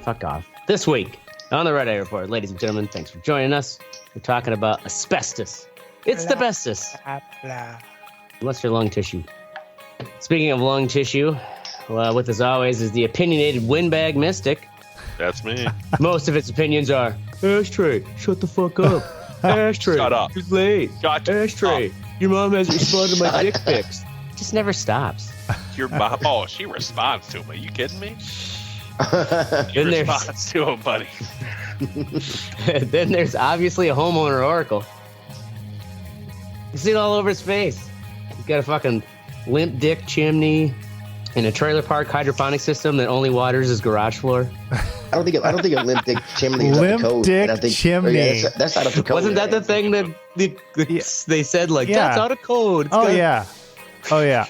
Fuck off. This week on the Red Eye Report, ladies and gentlemen, thanks for joining us. We're talking about asbestos. It's the bestest. Unless your lung tissue. Speaking of lung tissue, with as always is the opinionated windbag mystic. That's me. Most of its opinions are, Ashtray, shut the fuck up. Ashtray, Shut up. too late. Shut Ashtray, up. your mom hasn't responded to my dick pics. It just never stops. Your mom. Oh, she responds to him. Are you kidding me? She Then there's- responds to him, buddy. Then there's obviously a homeowner oracle. You see it all over his face. He's got a fucking limp dick chimney and a trailer park hydroponic system that only waters his garage floor. I don't think a limp dick chimney is Limp up to code. dick I think, chimney. that's not up to code. Wasn't that the thing that they said, like, Yeah. that's out of code? It's Oh, got- yeah.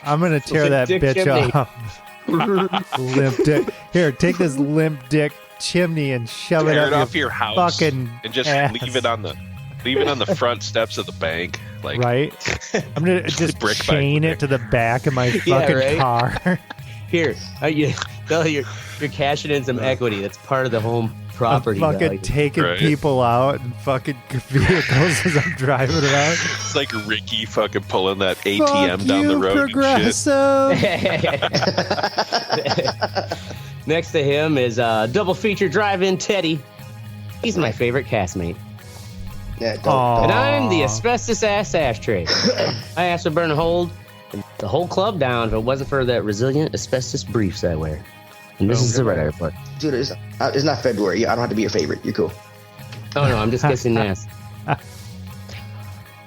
I'm going to tear that Dick bitch chimney. off. Limp dick. Here, take this limp dick chimney and shove it Tear up it off your house fucking and just ass. leave it on the front steps of the bank. Like, Right? I'm going to just brick by chain brick. it to the back of my Yeah, fucking right? car. Here, you're cashing in some equity. That's part of the home property I'm fucking value. taking Right. people out and fucking vehicles as I'm driving around. It's like Ricky fucking pulling that Fuck ATM down the you, road and shit. Progressive. Next to him is double feature drive-in Teddy. He's my favorite castmate. Yeah, Aw. And I'm the asbestos ass ashtray. My ass would burn a hole and the whole club down if it wasn't for that resilient asbestos briefs I wear. And this is the Red Eye Report. dude, it's not February. I don't have to be your favorite. You're cool. Oh no, I'm just kissing ass.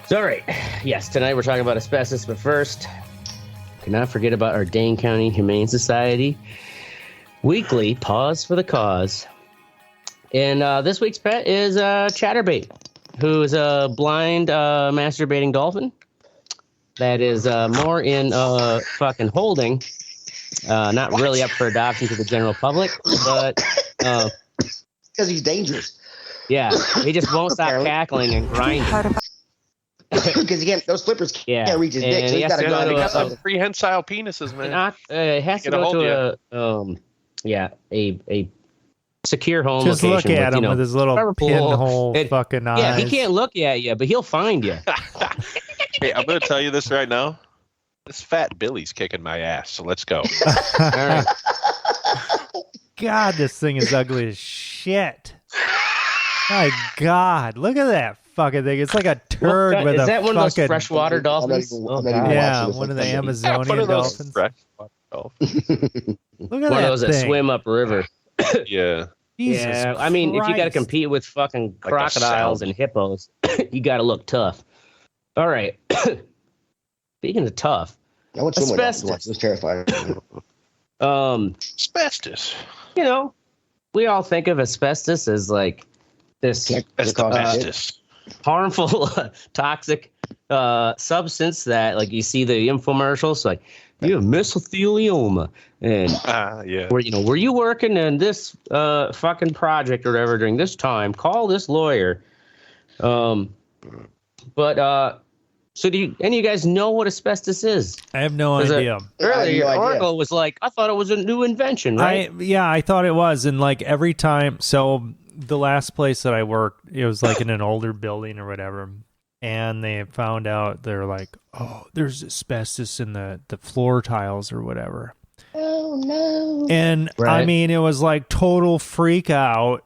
So, all right. Yes, tonight we're talking about asbestos, but first, cannot forget about our Dane County Humane Society weekly Pause for the Cause. And this week's pet is Chatterbait, who is a blind masturbating dolphin that is more in fucking holding, not really up for adoption to the general public, but Because he's dangerous. yeah, he just won't stop Apparently. cackling and grinding. Because those flippers Yeah, can't reach his dick, and so he he's has got to to go go out to and a- get something. Prehensile penises, man. It has to Get a go hold to a secure home Just location. look at him with with his little rubber pool. pinhole It- fucking eyes. Yeah, he can't look at you, but he'll find you. Hey, I'm going to tell you this right now. This fat Billy's kicking my ass, so let's go. All right. God, this thing is ugly as shit. My God, look at that fucking thing. It's like a turd What- with is a that one of those fucking freshwater I'm not dolphins? even- Oh, I'm not even God. yeah, watching this one of the thing. Amazonian One of those dolphins. fresh dolphins. Look at One that of those that thing. swim upriver. Yeah. Jesus Yeah, I mean, if you got to Christ. compete with fucking a crocodiles sound. and hippos, you got to look tough. All right. Speaking of tough, I want to swim with Asbestos. It's terrifying. Asbestos. you know, we all think of asbestos as like this Can't- That's the cause shit. bestest. harmful, toxic substance that, like, you see the infomercials, like, you have mesothelioma, and Yeah. were you working in this fucking project or whatever during this time? Call this lawyer. So do any of you guys know what asbestos is? I have no 'Cause, idea. Earlier, no idea. Oracle was like, I thought it was a new invention, right? I thought it was, and like every time. So the last place that I worked, it was like in an older building or whatever, and they found out they're like, oh, there's asbestos in the floor tiles or whatever. Oh, no. And I Right. mean, it was like total freak out.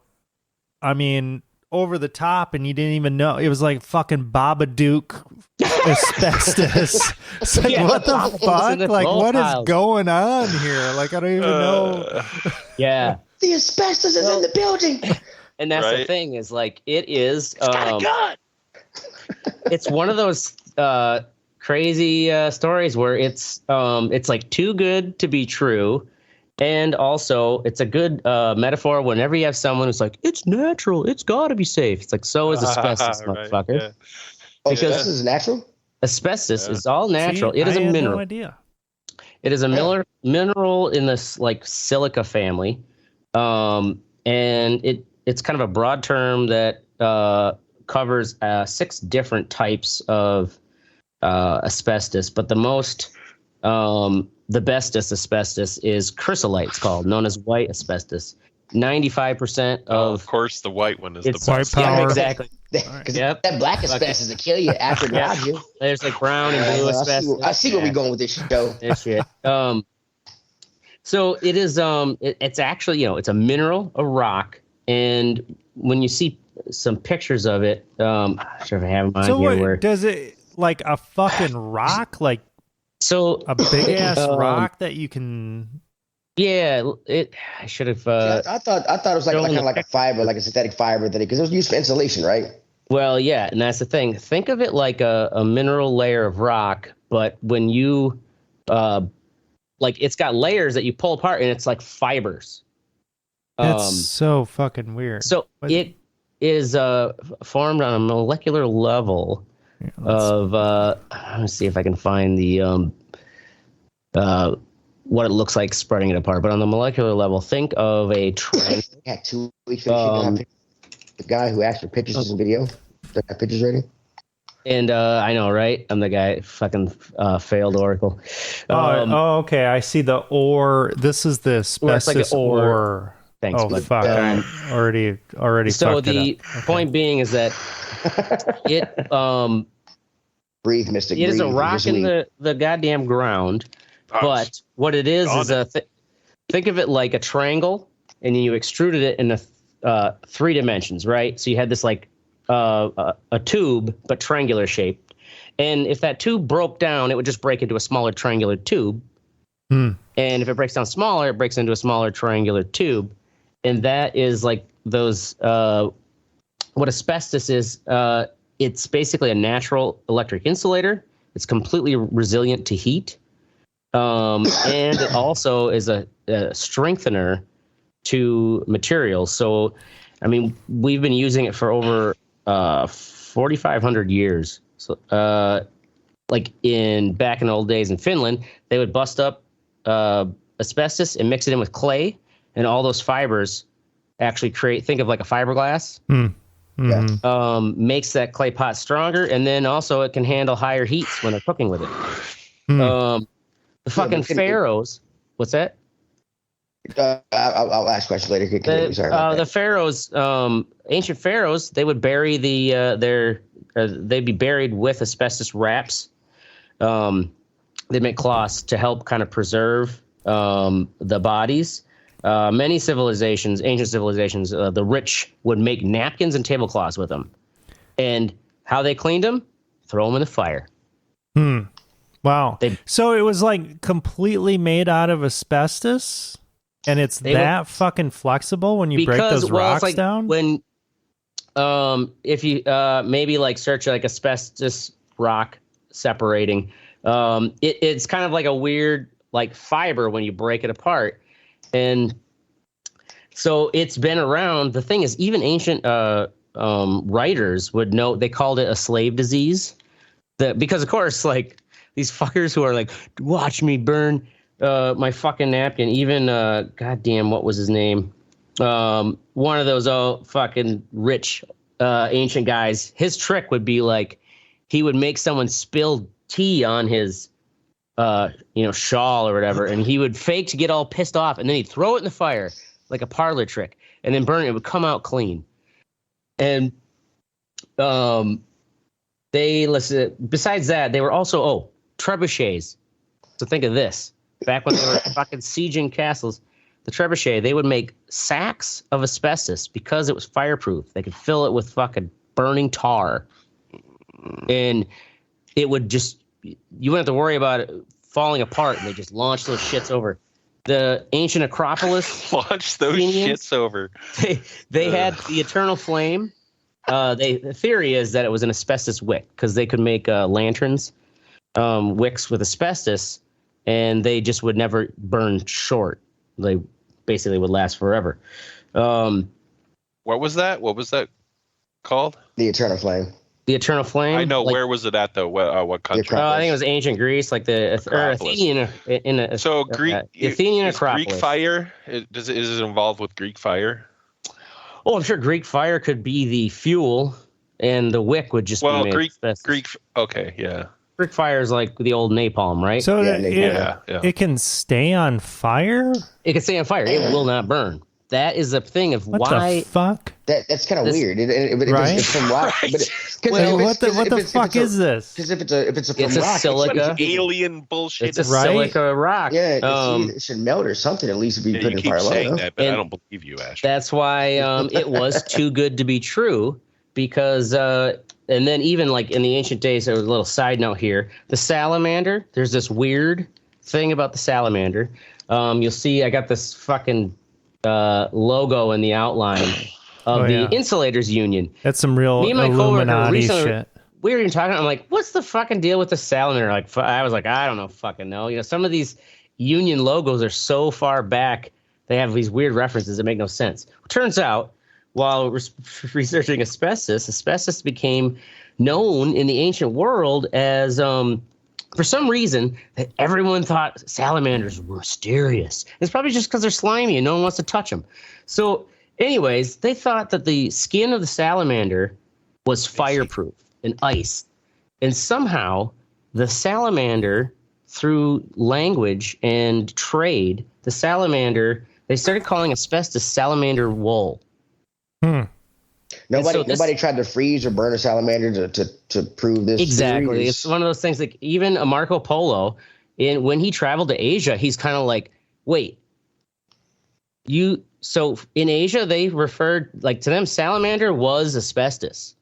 I mean, over the top, and you didn't even know. It was like fucking Babadook asbestos. It's like, Yeah, what the in fuck? the Like, floor what is tiles. going on here? Like, I don't even know. Yeah. The asbestos is in the building. And that's the Right. thing is, like, it is. Got a gun. It's one of those crazy stories where it's like too good to be true, and also it's a good metaphor whenever you have someone who's like, it's natural, it's got to be safe. It's like, so is asbestos, Right, motherfucker. yeah. Oh, Because- asbestos is natural? Asbestos Yeah. is all natural. See, it is I a had mineral. No idea. It is a mineral in this like silica family, and it's kind of a broad term that covers 6 different types of asbestos. But the bestest asbestos is chrysolite. It's called, known as white asbestos, 95% Of course, the white one is the it's white best. power. Yeah, exactly. Because Yep. that black asbestos will kill you after it robs you. There's like brown and blue asbestos. I see where we're going with this show. This shit. So it is. It's actually, it's a mineral, a rock, and when you see some pictures of it, I'm not sure if I have them on So here. what Where does it like a fucking rock, like so a big ass rock that you can? yeah, I should have. I thought it was like kind of like a fiber, like a synthetic fiber, because it was used for insulation, right? Well, yeah, and that's the thing. Think of it like a mineral layer of rock, but when you like it's got layers that you pull apart, and it's like fibers. That's so fucking weird. So it is formed on a molecular level of let me see if I can find the what it looks like spreading it apart. But on the molecular level, think of a triangle. Yeah, 2 weeks ago, the guy who asked for pictures in video. Got pictures ready. And I know, right? I'm the guy fucking failed Oracle. Okay. I see the ore. This is the asbestos like an ore. ore. Thanks, Oh bud. fuck! I already. So fucked the it up. point being is that it Breathe, Mystic. it is a breathe. rock Just in leave. the goddamn ground. But what it is think of it like a triangle, and then you extruded it in a 3 dimensions, right? So you had this like a tube, but triangular shaped. And if that tube broke down, it would just break into a smaller triangular tube. And if it breaks down smaller, it breaks into a smaller triangular tube. And that is like those, what asbestos is, it's basically a natural electric insulator. It's completely resilient to heat. And it also is a strengthener to materials. So, I mean, we've been using it for over 4,500 years. So, like back in the old days in Finland, they would bust up asbestos and mix it in with clay, and all those fibers actually think of like a fiberglass. Makes that clay pot stronger, and then also it can handle higher heats when they're cooking with it. The fucking pharaohs. What's that? I'll ask questions later. Sorry about The pharaohs, ancient pharaohs, they would bury they'd be buried with asbestos wraps. They make cloths to help kind of preserve the bodies. Many civilizations, ancient civilizations, the rich would make napkins and tablecloths with them. And how they cleaned them? Throw them in the fire. Wow. So it was like completely made out of asbestos, and it's fucking flexible when you break those rocks like down? When if you maybe like search like asbestos rock separating, it's kind of like a weird like fiber when you break it apart. And so it's been around. The thing is, even ancient writers would know, they called it a slave disease. Because of course, like these fuckers who are like, watch me burn my fucking napkin. Even goddamn, what was his name? One of those fucking rich ancient guys. His trick would be like, he would make someone spill tea on his shawl or whatever, and he would fake to get all pissed off, and then he'd throw it in the fire like a parlor trick, and then burn it. It would come out clean. And besides that, they were also trebuchets. So think of this. Back when they were fucking sieging castles, the trebuchet, they would make sacks of asbestos because it was fireproof. They could fill it with fucking burning tar. And it would just, you wouldn't have to worry about it falling apart, and they just launch those shits over. The ancient Acropolis. Launch those shits over. They had the eternal flame. The theory is that it was an asbestos wick, because they could make lanterns, wicks with asbestos, and they just would never burn short. They basically would last forever. What was that? What was that called? The Eternal Flame. The Eternal Flame. I know. Where was it at though? What country? I think it was ancient Greece, like the Athenian. So Greek. The Athenian is Acropolis. Greek fire. Is it involved with Greek fire? Oh, I'm sure Greek fire could be the fuel, and the wick would just be made asbestos. Greek. Okay, yeah. Greek fire is like the old napalm, right? So Yeah. it can stay on fire? It can stay on fire. It will not burn. that is the thing of What why. the fuck? That's kind of weird. Right? It's from rock. Right. What the fuck is this? Because if it's from It's a rock, silica. Alien bullshit. It's a Right? silica rock. yeah, it should melt or something. At least if you Yeah, put you it in keep fire saying low. that, but I And don't believe you, Ash. That's why it was too good to be true. Because and then even like in the ancient days, there was a little side note here. The salamander. There's this weird thing about the salamander. You'll see. I got this fucking logo in the outline of the Insulators Union. That's some real Me and my coworker Illuminati recently, shit. we were even talking. I'm like, what's the fucking deal with the salamander? Like, I was like, I don't know, fucking know. You know, some of these union logos are so far back. They have these weird references that make no sense. Turns out, while researching asbestos became known in the ancient world as, for some reason, that everyone thought salamanders were mysterious. It's probably just because they're slimy and no one wants to touch them. So, anyways, they thought that the skin of the salamander was fireproof and ice. And somehow, the salamander, through language and trade, the salamander, they started calling asbestos salamander wool. Nobody tried to freeze or burn a salamander to prove this. Exactly. theory. It's one of those things like even a Marco Polo, when he traveled to Asia, he's kind of like, wait, so in Asia, they referred like to them, salamander was asbestos.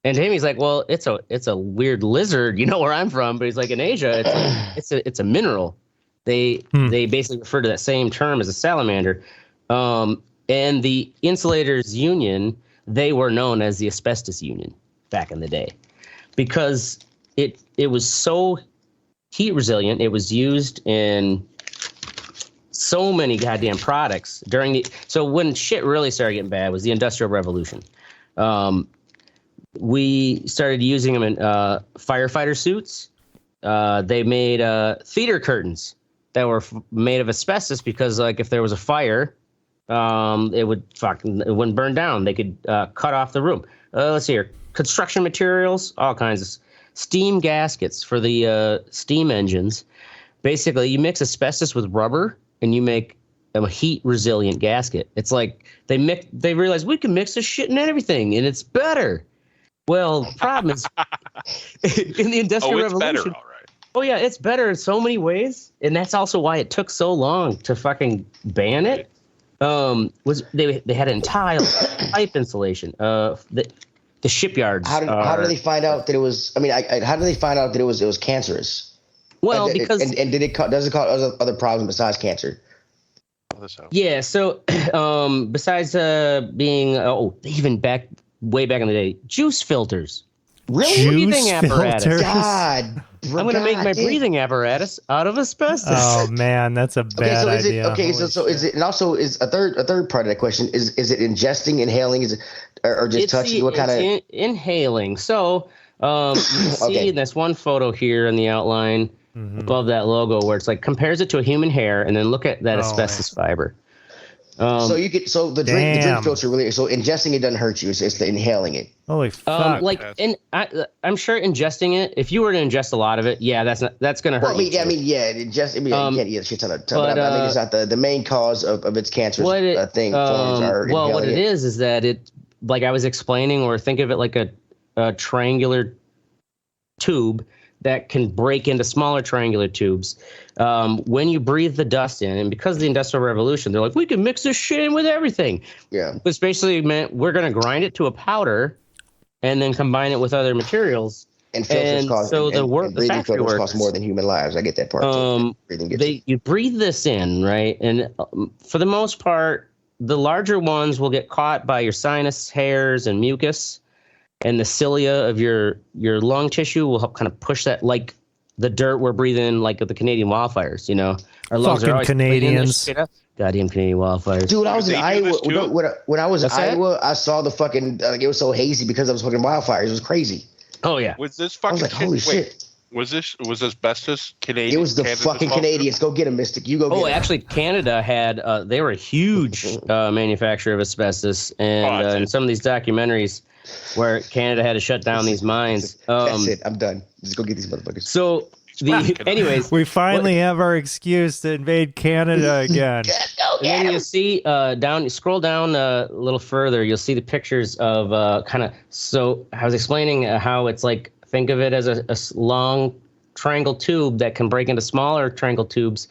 And to him, he's like, well, it's a weird lizard, you know where I'm from, but he's like in Asia, it's a mineral. They basically refer to that same term as a salamander. And the Insulators Union, they were known as the Asbestos Union back in the day because it was so heat resilient. It was used in so many goddamn products so when shit really started getting bad was the Industrial Revolution. We started using them in firefighter suits. They made theater curtains that were made of asbestos because like if there was a fire, it wouldn't burn down. They could cut off the room. Let's see here. Construction materials, all kinds of steam gaskets for the steam engines. Basically, you mix asbestos with rubber and you make a heat resilient gasket. It's like they realized we can mix this shit in everything and it's better. Well, the problem is in the Industrial Revolution. Better, all right. Oh yeah, it's better in so many ways, and that's also why it took so long to fucking ban it. They had it in tile, pipe insulation. The shipyards. How did they find out that it was? I mean, how did they find out that it was cancerous? Well, because does it cause other problems besides cancer? Yeah. So besides being even way back in the day, juice filters. Really? Breathing apparatus. God. I'm going to make my breathing apparatus out of asbestos. Oh man, that's a bad idea. So is it, and also is a third part of that question is it ingesting, inhaling, is it or just touching? What kind of inhaling? So you see in this one photo here in the outline above that logo where it's like compares it to a human hair, and then look at that asbestos fiber. The drink filter really. So ingesting it doesn't hurt you. It's the inhaling it. Holy fuck! I'm sure ingesting it. If you were to ingest a lot of it, that's going to hurt. You can't eat a shit ton of. But I mean, it's not the main cause of its cancerous thing. What it is that it, like I was explaining, or think of it like a triangular tube that can break into smaller triangular tubes. When you breathe the dust in, and because of the Industrial Revolution, they're like, we can mix this shit in with everything. Yeah. Which basically meant we're going to grind it to a powder and then combine it with other materials. And filters cost, breathing filters cost more than human lives. I get that part. You breathe this in, right? And for the most part, the larger ones will get caught by your sinus hairs and mucus. And the cilia of your lung tissue will help kind of push that, like the dirt we're breathing, like the Canadian wildfires. You know, our lungs are always Canadians. Goddamn Canadian wildfires. Dude, I was in Iowa. When I was in Iowa, I saw the fucking. It was so hazy because of fucking wildfires. It was crazy. Oh yeah. Was this fucking? I was like, holy shit. Was asbestos Canadian? It was the fucking Canadians. Go get them, Mystic. You go get them. Actually, Canada had, they were a huge manufacturer of asbestos. And in some of these documentaries where Canada had to shut down these mines. That's it. I'm done. Just go get these motherfuckers. So, anyways. We finally have our excuse to invade Canada again. And then you see down, scroll down a little further, you'll see the pictures of kind of. So I was explaining how it's like, think of it as a long triangle tube that can break into smaller triangle tubes.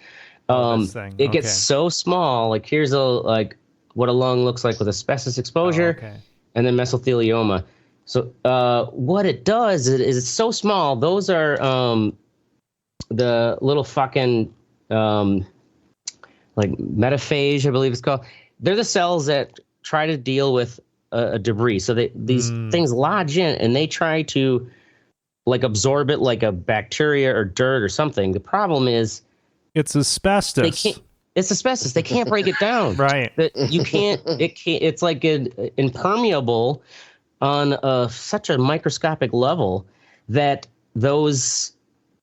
It gets so small. Like here's like what a lung looks like with asbestos exposure, and then mesothelioma. So what it does is it's so small. Those are the little fucking like metaphage, I believe it's called. They're the cells that try to deal with a debris. So these things lodge in and they try to like absorb it like a bacteria or dirt or something. The problem is it's asbestos. It's asbestos. They can't break it down. Right. You can't. It can't. It's like impermeable on such a microscopic level that those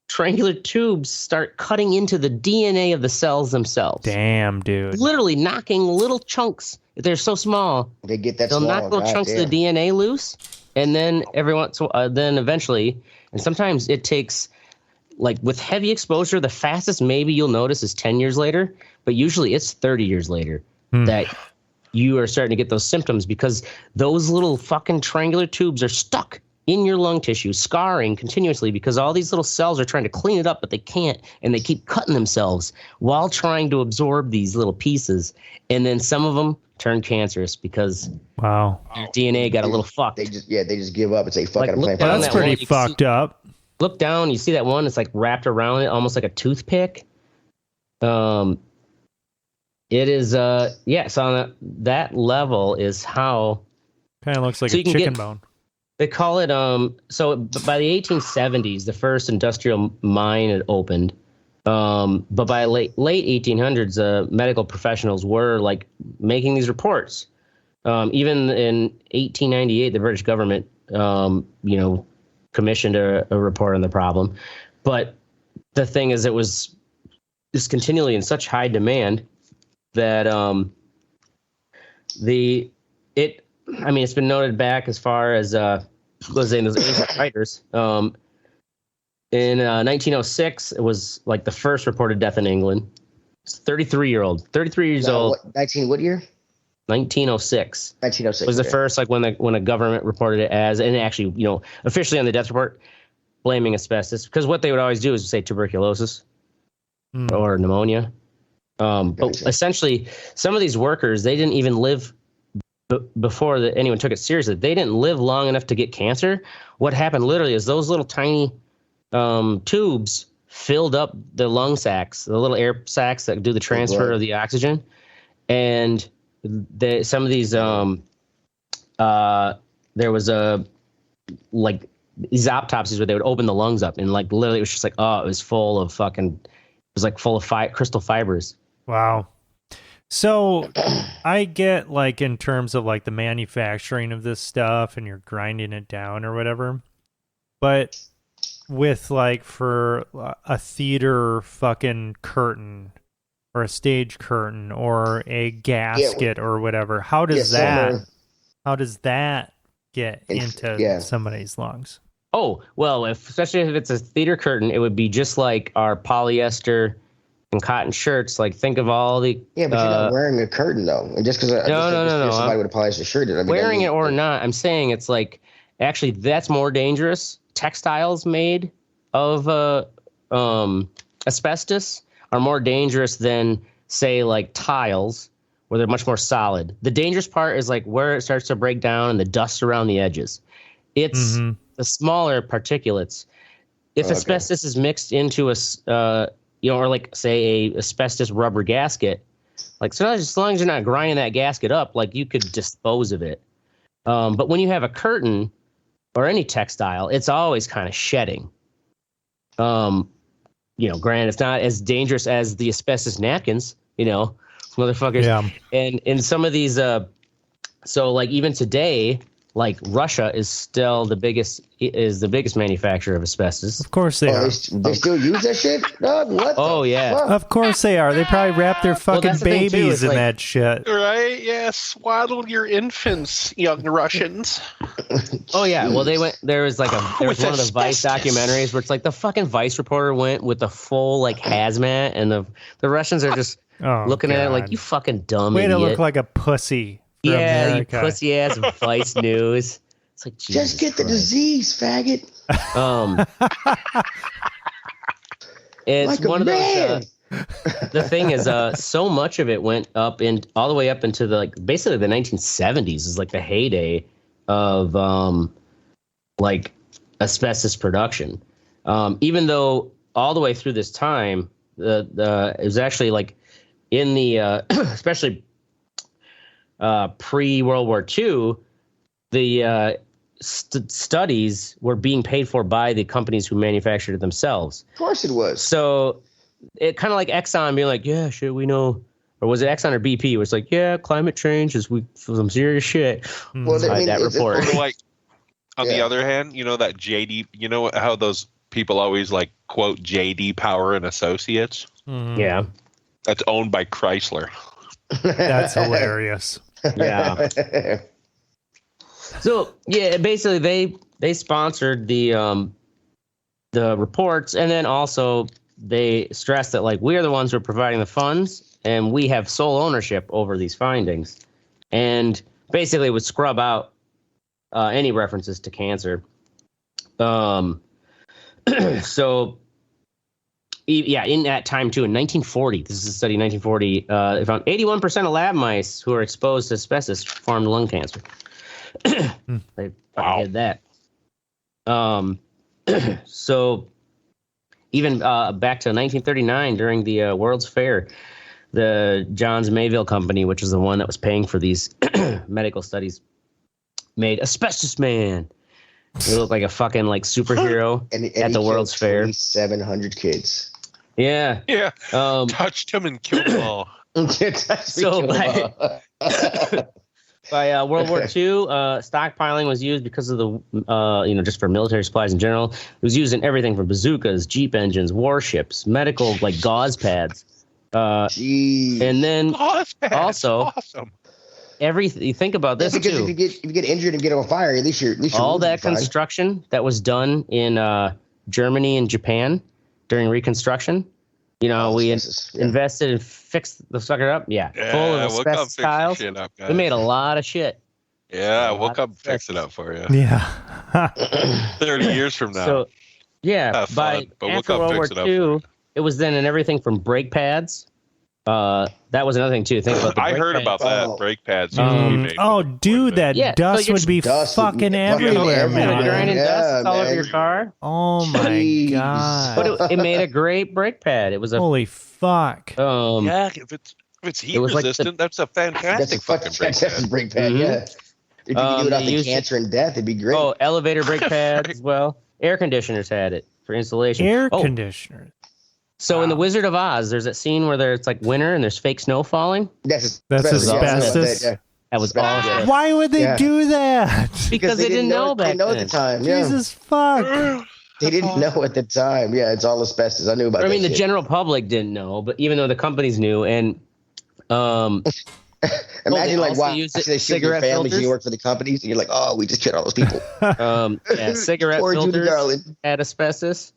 triangular tubes start cutting into the DNA of the cells themselves. Damn, dude. Literally knocking little chunks. They're so small. They get that. They'll knock little chunks of the DNA loose, and then then eventually, and sometimes it takes, like with heavy exposure, the fastest maybe you'll notice is 10 years later, but usually it's 30 years later that you are starting to get those symptoms because those little fucking triangular tubes are stuck in your lung tissue, scarring continuously because all these little cells are trying to clean it up, but they can't, and they keep cutting themselves while trying to absorb these little pieces. And then some of them turn cancerous because your DNA got a little fucked. They just give up and say, fuck it, I'm playing. That's pretty fucked up. Look down, you see that one? It's like wrapped around it, almost like a toothpick. It is, so on that level is how... Kind of looks like a chicken bone. They call it, so by the 1870s, the first industrial mine had opened. But by late 1800s, medical professionals were like making these reports. Even in 1898, the British government, commissioned a report on the problem. But the thing is, it was just continually in such high demand that it's been noted back as far as those ancient writers. In 1906, it was like the first reported death in England. It's 33 years old. 19 what year? 1906. 1906 was the first, like when a government reported it as, and actually, officially on the death report, blaming asbestos, because what they would always do is say tuberculosis or pneumonia. But essentially, some of these workers, they didn't even live before anyone took it seriously. They didn't live long enough to get cancer. What happened literally is those little tiny tubes filled up the lung sacs, the little air sacs that do the transfer of the oxygen. And some of these, there was these autopsies where they would open the lungs up and like literally it was just like, it was full of crystal fibers. Wow. So I get like in terms of like the manufacturing of this stuff and you're grinding it down or whatever, but with like for a theater fucking curtain or a stage curtain or a gasket or whatever, how does that get into somebody's lungs? Oh, well, especially if it's a theater curtain, it would be just like our polyester and cotton shirts. Like, think of all the... Yeah, but you're not wearing a curtain, though. And just because somebody with a polyester shirt... Wearing it or not, I'm saying it's like... Actually, that's more dangerous. Textiles made of asbestos are more dangerous than, say, like tiles, where they're much more solid. The dangerous part is like where it starts to break down and the dust around the edges. It's the smaller particulates. If asbestos is mixed into or like say a asbestos rubber gasket, like so as long as you're not grinding that gasket up, like you could dispose of it. But when you have a curtain or any textile, it's always kind of shedding. Granted, it's not as dangerous as the asbestos napkins, motherfuckers. Yeah. And in some of these, so like even today, like Russia is still the biggest manufacturer of asbestos. Of course they are. They still use that shit? What? Oh yeah. Fuck? Of course they are. They probably wrap their fucking babies in that shit. Right? Yes. Swaddle your infants, young Russians. Oh yeah. Well, there was one of the Vice documentaries where it's like the fucking Vice reporter went with the full like hazmat, and the Russians are just looking at it like, God. you fucking dumb Way idiot. to look like a pussy. For America. You pussy ass Vice News. It's like, Jesus Just get the Christ. disease, faggot. It's Like a one of man. those. The thing is, so much of it went up in all the way up into the basically the 1970s is like the heyday of asbestos production. Even though all the way through this time, it was actually like in the especially pre-World War II, the studies were being paid for by the companies who manufactured it themselves. Of course it was. So it kind of like Exxon being like, yeah, shit, we know. Or was it Exxon or BP? It was like, yeah, climate change is some serious shit. Well, That report. Or like, on the other hand, you know that JD, you know how those people always like quote JD Power and Associates? Yeah. That's owned by Chrysler. That's hilarious. Yeah. So yeah, basically they sponsored the reports, and then also they stressed that like we are the ones who are providing the funds, and we have sole ownership over these findings, and basically would scrub out any references to cancer. So yeah, in that time too, in 1940, this is a study in 1940, they found 81% of lab mice who are exposed to asbestos formed lung cancer. They fucking did that. So even back to 1939 during the World's Fair, the Johns Mayville Company, which is the one that was paying for these medical studies, made Asbestos Man. He looked like a fucking like superhero at the World's Fair. 700 kids. Yeah. Yeah. Um, Touched him and killed them all. So by World War II, stockpiling was used because of the, just for military supplies in general. It was used in everything from bazookas, jeep engines, warships, medical like gauze pads. Jeez. And then Gauze pads, also, awesome. you think about this because too. if you get injured and get on fire, at least you're All that fine. construction that was done in Germany and Japan during Reconstruction. We invested and fixed the sucker up. Yeah, full of we'll come asbestos fix tiles. shit up, guys. We made a lot of shit. Yeah, we'll come fix it up for you. Yeah. 30 years from now. So, yeah, Have fun, but we'll after come World War fix it up for II, you. it was then in everything from brake pads. That was another thing too. Think about the I brake heard pads. about that. Brake pads. Oh, dude, that Yeah, dust so would be dust would be fucking fucking everywhere, everywhere. You're grinding man. dust it's all over man. your car. Oh my Jeez. god! But it made a great brake pad. It was a Holy fuck! Yeah, if it's heat was like resistant, that's a fantastic fucking brake That's a pad. brake pad, Mhm. yeah. If you could do it off they the used cancer and death, it'd be great. Oh, elevator brake pads as well. Air conditioners had it for insulation. Air Oh, conditioner. so in the Wizard of Oz, there's that scene where it's like winter and there's fake snow falling. That's asbestos? Yeah. That was all Asbestos. Why would they Yeah. do that? because they didn't know They back didn't know at then. the time. Yeah. Jesus fuck! They didn't know at the time. Yeah, it's all asbestos. I knew about I that mean, the shit. general public didn't know, but even though the companies knew, and Imagine they like also why use they it- shoot your cigarette families and filters? you work for the companies and you're like, oh, we just killed all those people. cigarette Poor Judy filters Garland. had asbestos.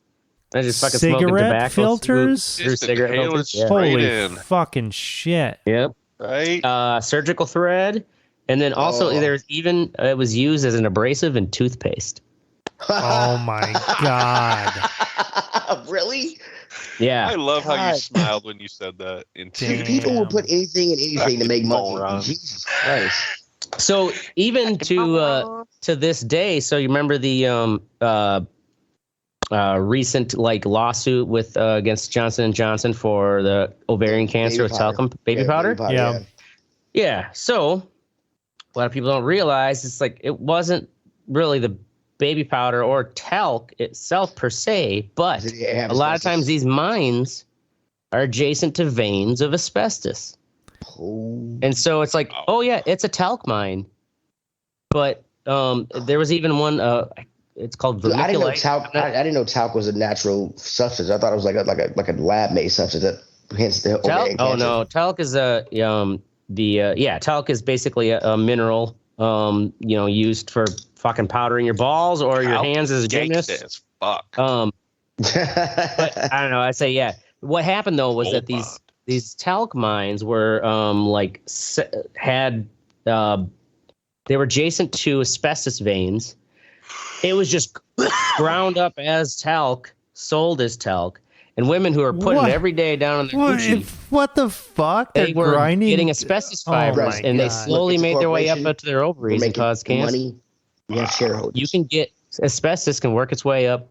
I just fucking smoking Cigarette tobacco filters? through Just cigarette inhale it filters. Yeah. straight Holy in. fucking shit! Yep. Right? Surgical thread, and then also Oh. there's even it was used as an abrasive in toothpaste. Oh my god! Really? Yeah. I love how you God. smiled when you said that. Damn. People will put anything and anything to make money. Moron. Jesus Christ. So even to this day, so you remember the recent like lawsuit with against Johnson & Johnson for the ovarian cancer with talcum baby powder? Yeah. Yeah. So a lot of people don't realize it's like it wasn't really the baby powder or talc itself per se, but a lot of times these mines are adjacent to veins of asbestos. Oh. And so it's like, oh yeah, it's a talc mine. But there was even one it's called Dude, I didn't know vermiculite. talc. I didn't know talc was a natural substance. I thought it was like a lab made substance that hence the Talc? ovarian Oh cancer. no, talc is talc is basically a mineral used for fucking powdering your balls or your hands as a gymnast. Gangsta as fuck. But I don't know. I say, yeah. What happened though was that these these talc mines were they were adjacent to asbestos veins. It was just ground up as talc, sold as talc, and women who were putting it every day down on their coochie. What the fuck? They were grinding? getting asbestos fibers, and they slowly made their way up to their ovaries and caused cancer. Money. We have shareholders. You can get asbestos can work its way up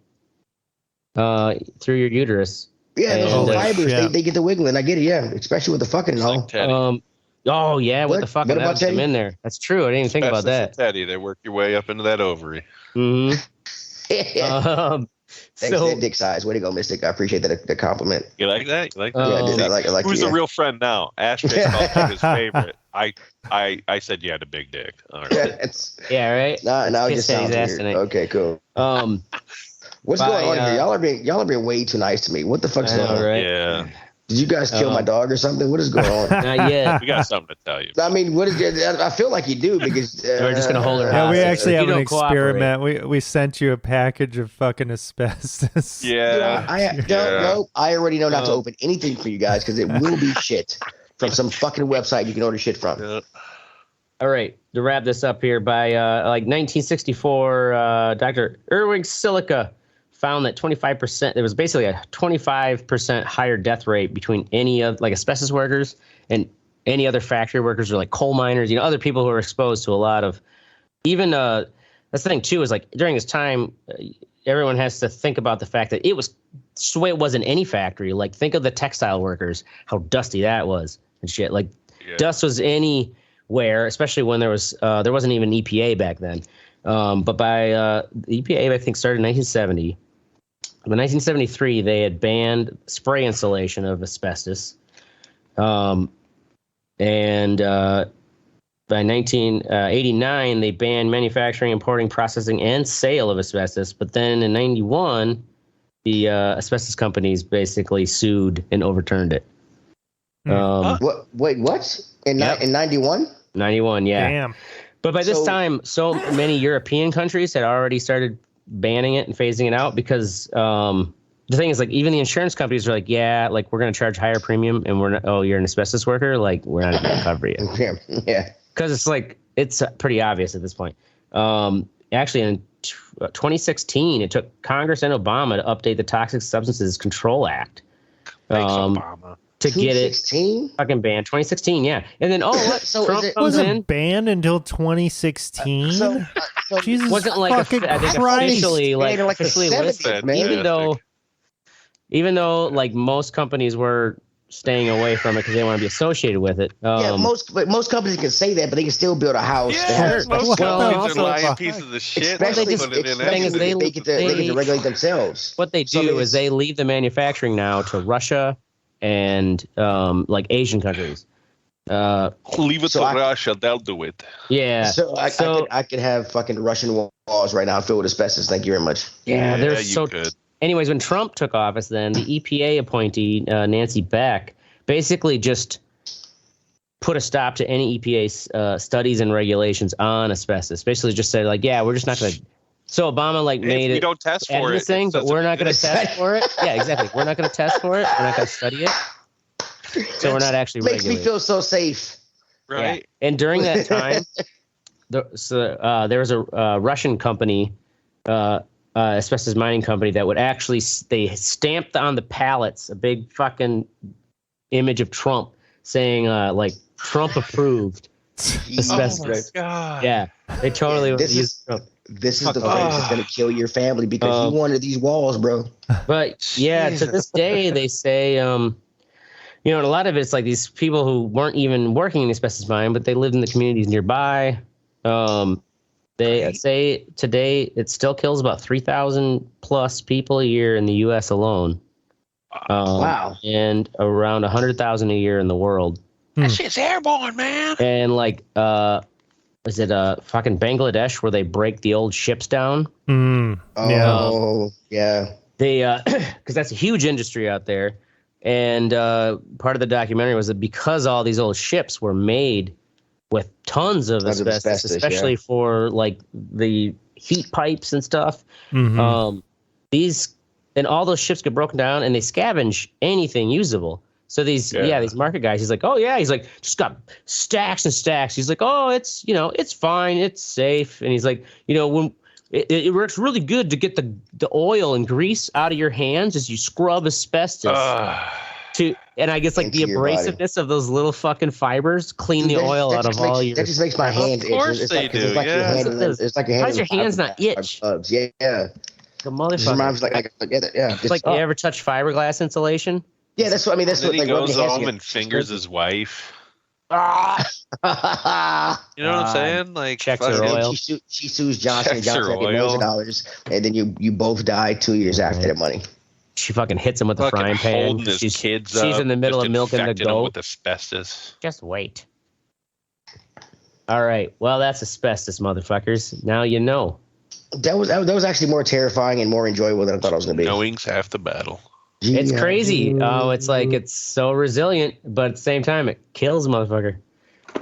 through your uterus. Yeah, those fibers, they get the wiggling. I get it, yeah, especially with the fucking and all. Oh yeah, with the fucking about them in there. That's true. I didn't even think about that. Teddy, they work your way up into that ovary. Mm-hmm. Thanks for that dick size. Way to go, Mystic. I appreciate the compliment. You like that? You like that? Yeah, I did. I like Who's a real friend now? Ashtray called him his favorite. I said you had a big dick. All right. Yeah, right. Now it just sounds weird. Okay, cool. What's going on here? Y'all are being way too nice to me. What the fuck's going on? Right? Yeah. Did you guys kill my dog or something? What is going on? Not yet. We got something to tell you. I mean, I feel like you do because we're just gonna hold her. Yeah, we actually have an experiment. We sent you a package of fucking asbestos. Yeah. I already know not to open anything for you guys because it will be shit from some fucking website you can order shit from. Yeah. All right, to wrap this up here, by 1964, Dr. Erwin Silica found that 25%, there was basically a 25% higher death rate between any of asbestos workers and any other factory workers or coal miners, other people who are exposed to a lot of, even, that's the thing too, is during this time, everyone has to think about the fact that it wasn't any factory. Think of the textile workers, how dusty that was and shit. Dust was anywhere, especially when there wasn't even EPA back then. But by the EPA, I think, started in 1970. In 1973, they had banned spray installation of asbestos. And by 1989, they banned manufacturing, importing, processing, and sale of asbestos. But then in 91, the asbestos companies basically sued and overturned it. What? Wait, what? In 91? 91, yeah. Damn. But by this time, so many European countries had already started banning it and phasing it out because the thing is, even the insurance companies are we're going to charge higher premium and we're not, you're an asbestos worker, we're not going to cover you. Yeah. Because it's pretty obvious at this point. Actually, in 2016, it took Congress and Obama to update the Toxic Substances Control Act. Thanks, Obama. To get it fucking banned. 2016, yeah. And then, so Trump was comes in. Banned until 2016? Jesus wasn't fucking officially officially listed, man. Even though most companies were staying away from it because they didn't want to be associated with it. Most companies can say that, but they can still build a house. Yeah, most companies are lying pieces of shit. Especially they get to regulate themselves. What they do is they leave the manufacturing now to Russia and Asian countries. Leave it to Russia, they'll do it. Yeah. So I could have fucking Russian walls right now filled with asbestos. Thank you very much. Yeah, you could. Anyways, when Trump took office, then the EPA appointee Nancy Beck basically just put a stop to any EPA studies and regulations on asbestos. Basically, just said we're just not going to. So Obama made it. We don't test for it. Thing, but we're not going to test for it. Yeah, exactly. We're not going to test for it. We're not going to study it. So we're not actually makes me feel so safe. Right. Yeah. And during that time, there was a Russian company, asbestos mining company, that would actually they stamped on the pallets a big fucking image of Trump saying Trump approved asbestos. Oh my God. Yeah, they totally used Trump. This is the virus that's going to kill your family because you wanted these walls, bro. But yeah, to this day, they say, and a lot of it's these people who weren't even working in the asbestos mine, but they lived in the communities nearby. They say today it still kills about 3,000 plus people a year in the U.S. alone. Wow. And around 100,000 a year in the world. That shit's airborne, man. And is it fucking Bangladesh where they break the old ships down? Yeah. They because that's a huge industry out there. And part of the documentary was that because all these old ships were made with tons of asbestos, especially for the heat pipes and stuff, all those ships get broken down and they scavenge anything usable. So these market guys, he's like, oh yeah, he's like, just got stacks and stacks. He's like, oh, it's it's fine, it's safe. And he's like, when it works really good to get the oil and grease out of your hands as you scrub asbestos. And I guess like the abrasiveness of those little fucking fibers clean the oil out of all your. That just makes my hands itch. Of course they do. It's like your hand. How's your hands not itch? Yeah. The motherfucker. Reminds like yeah. It's like you ever touch fiberglass insulation? Yeah, that's what I mean. That's what he goes home and fingers his wife. You know what I'm saying? Like checks her oil. She sues Johnson and Johnson for millions of dollars, and then you both die 2 years after that money. She fucking hits him with the frying pan. She's in the middle of milking the goat with asbestos. Just wait. All right. Well, that's asbestos, motherfuckers. Now you know. That was actually more terrifying and more enjoyable than I thought it was going to be. Knowing's half the battle. It's crazy. Oh, it's like it's so resilient, but at the same time, it kills a motherfucker.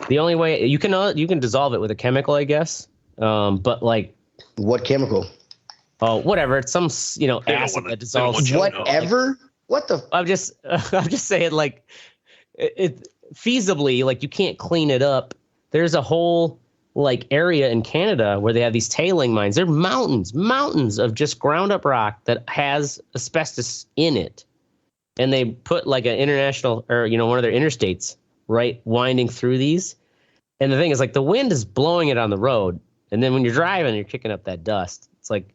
The only way you can dissolve it with a chemical, I guess. But like, what chemical? Oh, whatever. It's some acid that dissolves. Whatever. What the? I'm just saying, like, it feasibly, like, you can't clean it up. There's a whole like area in Canada where they have these tailing mines. They're mountains of just ground up rock that has asbestos in it, and they put like an international or one of their interstates right winding through these. And the thing is, like, the wind is blowing it on the road, and then when you're driving, you're kicking up that dust. It's like,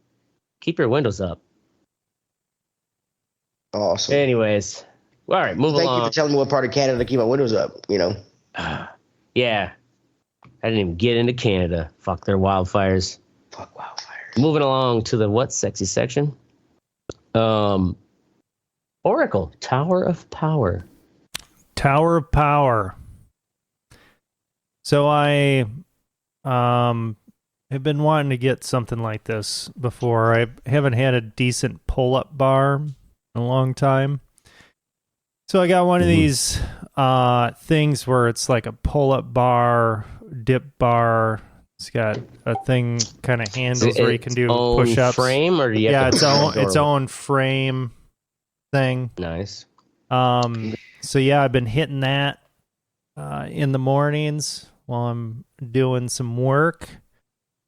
keep your windows up. Awesome. Anyways, all right, move along. Thank you for telling me what part of Canada to keep my windows up. Yeah. I didn't even get into Canada. Fuck their wildfires. Fuck wildfires. Moving along to the what sexy section. Oracle, Tower of Power. Tower of Power. So I have been wanting to get something like this before. I haven't had a decent pull-up bar in a long time. So I got one of these things where it's like a pull-up bar, dip bar. It's got a thing kind of handles where you can do push-ups. Frame, or do you have its own frame thing. Nice. So yeah, I've been hitting that in the mornings while I'm doing some work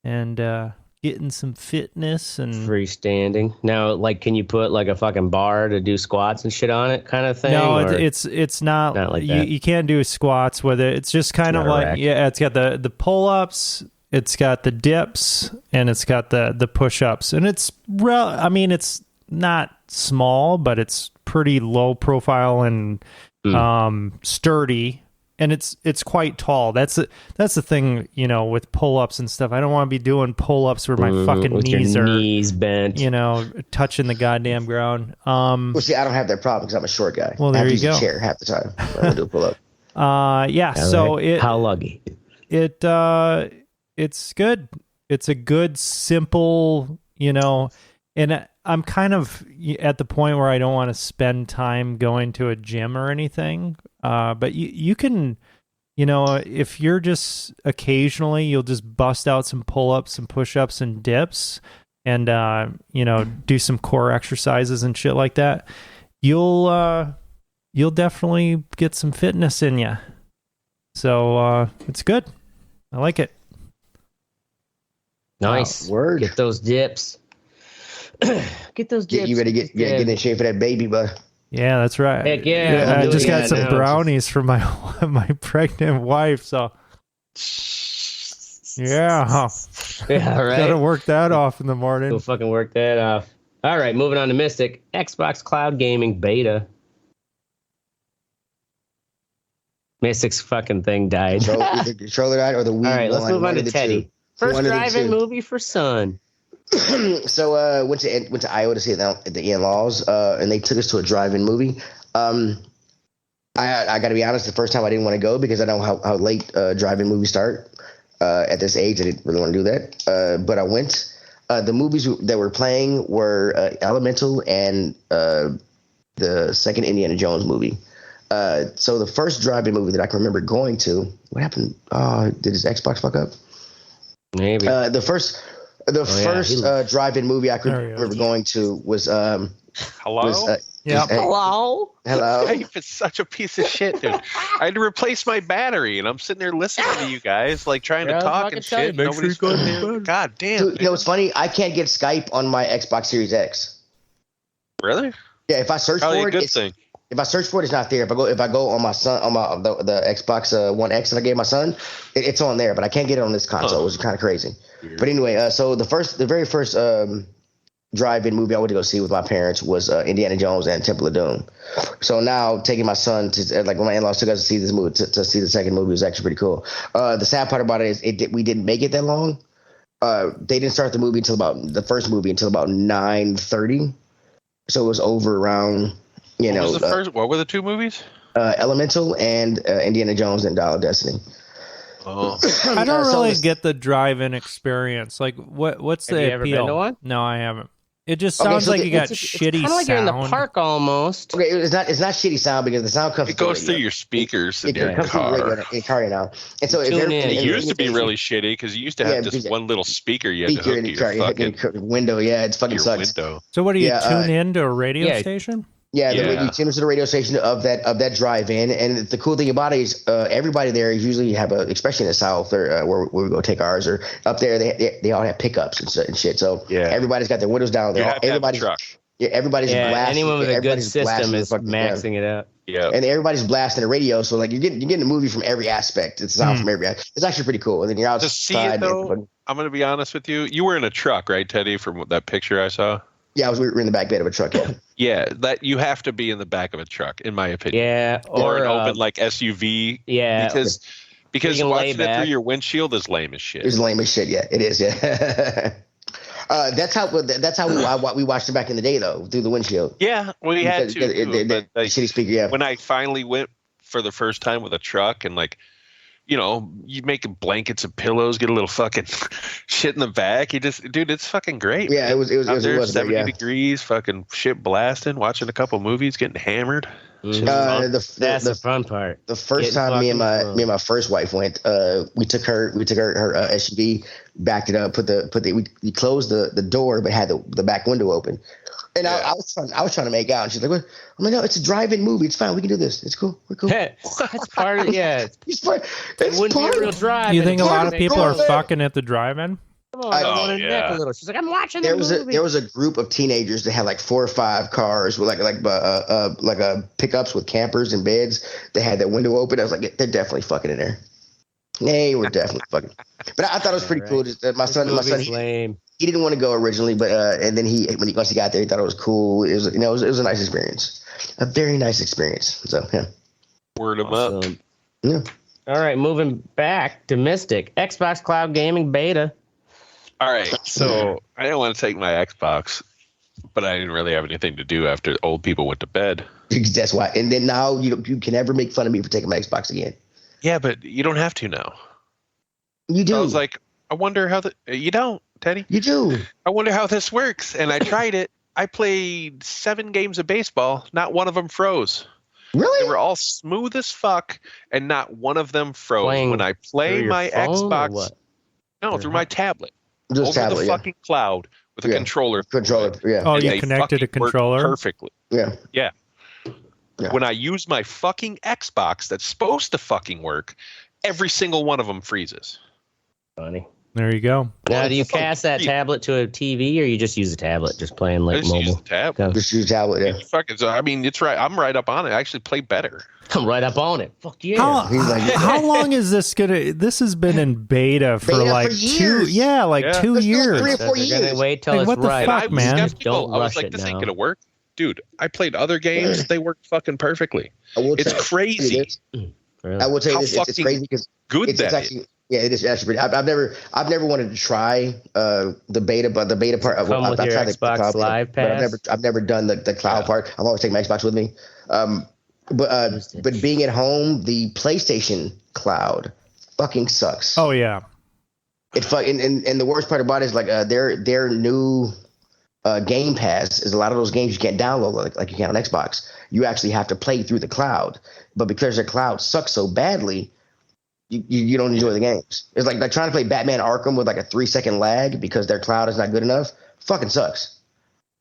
and getting some fitness and freestanding. Now, like, can you put like a fucking bar to do squats and shit on it, kind of thing? No, it's not like that. You can't do squats with it. It's just kind of like it's got the pull-ups, it's got the dips, and it's got the push-ups, and it's it's not small, but it's pretty low profile and sturdy. And it's quite tall. That's the thing, with pull-ups and stuff. I don't want to be doing pull-ups where my fucking knees bent, touching the goddamn ground. Well, see, I don't have that problem because I'm a short guy. Well, there you go. I have to use a chair half the time when I do a pull-up. Yeah. So how luggy? It's good. It's a good, simple, and I'm kind of at the point where I don't want to spend time going to a gym or anything. But you can, if you're just occasionally, you'll just bust out some pull-ups and push-ups and dips and, do some core exercises and shit like that. You'll definitely get some fitness in you. So, it's good. I like it. Nice. Word. Get those dips. Get those dips. You ready to get in shape for that baby, bud. Yeah, that's right. Heck yeah. I just got some brownies from my pregnant wife, so yeah, right. Gotta work that off in the morning. Go fucking work that off. All right, moving on to Mystic. Xbox Cloud Gaming Beta. Mystic's fucking thing died. The controller died or the Wii. All right, let's move on to Teddy. First drive-in movie for son. So went to Iowa to see the in-laws, and they took us to a drive-in movie. I got to be honest, the first time I didn't want to go because I know how late drive-in movies start. At this age, I didn't really want to do that. But I went. The movies that were playing were Elemental and the second Indiana Jones movie. So the first drive-in movie that I can remember going to, what happened? Did his Xbox fuck up? Maybe. The first drive-in movie I could remember going to was Hello? Yeah. Hello. Hello. Skype is such a piece of shit, dude. I had to replace my battery, and I'm sitting there listening to you guys, like trying to Yeah, I was talk fucking and telling shit. you, make Nobody's sure you go to fucking- bed. God damn. Dude, Dude. you know what's funny? I can't get Skype on my Xbox Series X. Really? Yeah, if I search Probably for a it, good it's, thing. if I search for it, it's not there. If I go on my son on the Xbox One X that I gave my son, it's on there, but I can't get it on this console. It's kind of crazy. Weird. But anyway, so the very first drive-in movie I went to go see with my parents was Indiana Jones and Temple of Doom. So now taking my son to when my in-laws took us to see this movie to see the second movie was actually pretty cool. The sad part about it is we didn't make it that long. They didn't start the movie until about 9:30, so it was over around What was the first? What were the two movies? Elemental and Indiana Jones and Dial of Destiny. Oh, I don't So really this- get the drive-in experience. Like, what's Have the you ever appeal? been to one? No, I haven't. It just Okay, sounds so like the- you got It's shitty kind of like sound. you're in the park almost. Okay, it's not shitty sound because the sound comes. it goes the through radio. your speakers in It your comes through the car. radio in car now. And so if Tune you're- in. It Yeah, used to be really shitty because you used to have Yeah, just because- one little speaker you had to speaker hook in to the car, your fucking window. Yeah, it's fucking your sucks. window. So what do you Yeah, tune in to a radio yeah. station? Yeah, Yeah. you tune into the radio station of that drive-in, and the cool thing about it is everybody there usually have especially in the South or where we go take ours, or up there they all have pickups and shit. So Yeah. everybody's got their windows down. You They're have to have a everybody's truck. everybody's Yeah, blasting. anyone with a good everybody's system blasting is the fucking- maxing it out. Yeah. and everybody's blasting the radio. So like you're getting a movie from every aspect. It's sound from every. It's actually pretty cool. And then you're To see outside. it though, I'm gonna be honest with you. You were in a truck, right, Teddy? From that picture I saw. Yeah, we were in the back bed of a truck. Yeah. Yeah, that you have to be in the back of a truck, in my opinion. Yeah, Or an or open like SUV. yeah, Because You can lay watching it back. through your windshield is lame as shit. It's lame as shit. Yeah, it is. Yeah. That's how we watched it back in the day though, through the windshield. Yeah, we had to. The but, like, shitty speaker. Yeah. when I finally went for the first time with a truck and like, you know, you make blankets and pillows, get a little fucking shit in the back. Dude, it's fucking great. Yeah, man. it was Out there, great, 70 yeah. degrees, fucking shit blasting, watching a couple movies, getting hammered. Mhm. That's the fun part. The first Getting time me and fucking my first wife went, we took her SUV, backed it up, we closed the door, but had the back window open. And I was trying to make out, and she's like, "What?" I'm like, "No, it's a drive-in movie. It's fine. We can do this. It's cool. We're cool." That's part of It's part. It wouldn't be a real drive. You think a lot of It's people are part of it. fucking at the drive-in? Come on, I Oh, want to neck yeah. a little. She's like, I'm watching There the was movie. there was a group of teenagers that had like 4 or 5 cars with like pickups with campers and beds. They had that window open. I was like, they're definitely fucking in there. They were definitely fucking. But I thought it was pretty cool. Just, my son, lame. he didn't want to go originally, but and then once he got there, he thought it was cool. It was it was a nice experience, a very nice experience. So yeah, Word them up. Awesome. yeah. All right, moving back to Mystic. Xbox Cloud Gaming Beta. All right, so I didn't want to take my Xbox, but I didn't really have anything to do after old people went to bed. That's why. And then now you can never make fun of me for taking my Xbox again. Yeah, but you don't have to now. You do. I was like, I wonder how you don't, Teddy. You do. I wonder how this works. And I tried it. I played 7 games of baseball. Not one of them froze. Really? They were all smooth as fuck, and not one of them froze. Playing When I play through your my phone or Xbox, what? no, through my tablet, Just over tablet. the Yeah. fucking cloud with a Yeah. controller. Controller. Yeah. Oh, And you they connected a fucking work controller? perfectly. Yeah. Yeah. Yeah. When I use my fucking Xbox that's supposed to fucking work, every single one of them freezes. Funny. There you go. Now, do you it's fucking cast that free. tablet to a TV, or you just use a tablet, just playing I like just use mobile? the tab. Go. Just use tablet. Yeah. Fucking, so, I mean, it's right. I'm right up on it. I actually play better. I'm right up on it. Fuck yeah. How, He's like- how long is this gonna? This has been in beta for Beta for like years. 2. Yeah, like Yeah. 2 Let's do it years. 3 or So 4 they're gonna years. wait till Like, it's what the right. fuck, I was man? skeptical. Don't I was rush like, it this ain't now. gonna work. Dude, I played other games. They worked fucking perfectly. I will It's tell you crazy. this. Really? I will tell you How this. It's fucking crazy because Good it's that actually is. yeah, it is actually pretty. I've never wanted to try the beta, but the beta part. Come with your tried the Xbox cloud, Live but Pass? I've never done the cloud part. I've always taken my Xbox with me. But being at home, the PlayStation Cloud fucking sucks. Oh yeah. It fucking and the worst part about it is like their new Game Pass is a lot of those games you can't download like you can on Xbox. You actually have to play through the cloud, but because their cloud sucks so badly, you don't enjoy the games. It's like trying to play Batman Arkham with like a 3-second lag because their cloud is not good enough. Fucking sucks.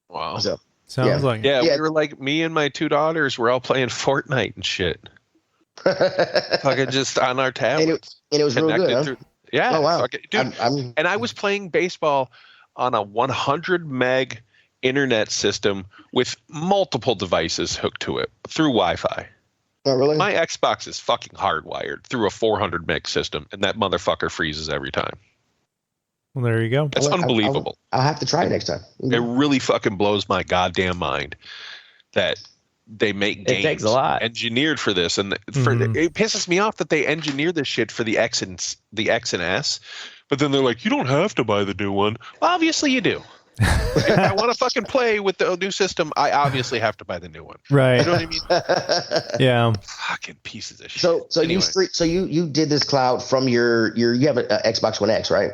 Wow. So Sounds like Yeah, Yeah. we were like, me and my two daughters were all playing Fortnite and shit. Fucking just on our tablets. And it was real good, huh? Yeah. Oh, wow. Dude, I'm and I was playing baseball on a 100 meg internet system with multiple devices hooked to it through Wi-Fi. Oh, really? My Xbox is fucking hardwired through a 400 meg system, and that motherfucker freezes every time. well, there you go. That's unbelievable. I'll have to try it next time. It really fucking blows my goddamn mind that they make games takes a lot. engineered for this, and it pisses me off that they engineer this shit for the X and S, but then they're like, you don't have to buy the new one. Well, obviously you do. If I want to fucking play with the new system, I obviously have to buy the new one. Right. You know what I mean? Yeah. Fucking pieces of shit. So Anyway. you did this cloud from you have an Xbox One X, right?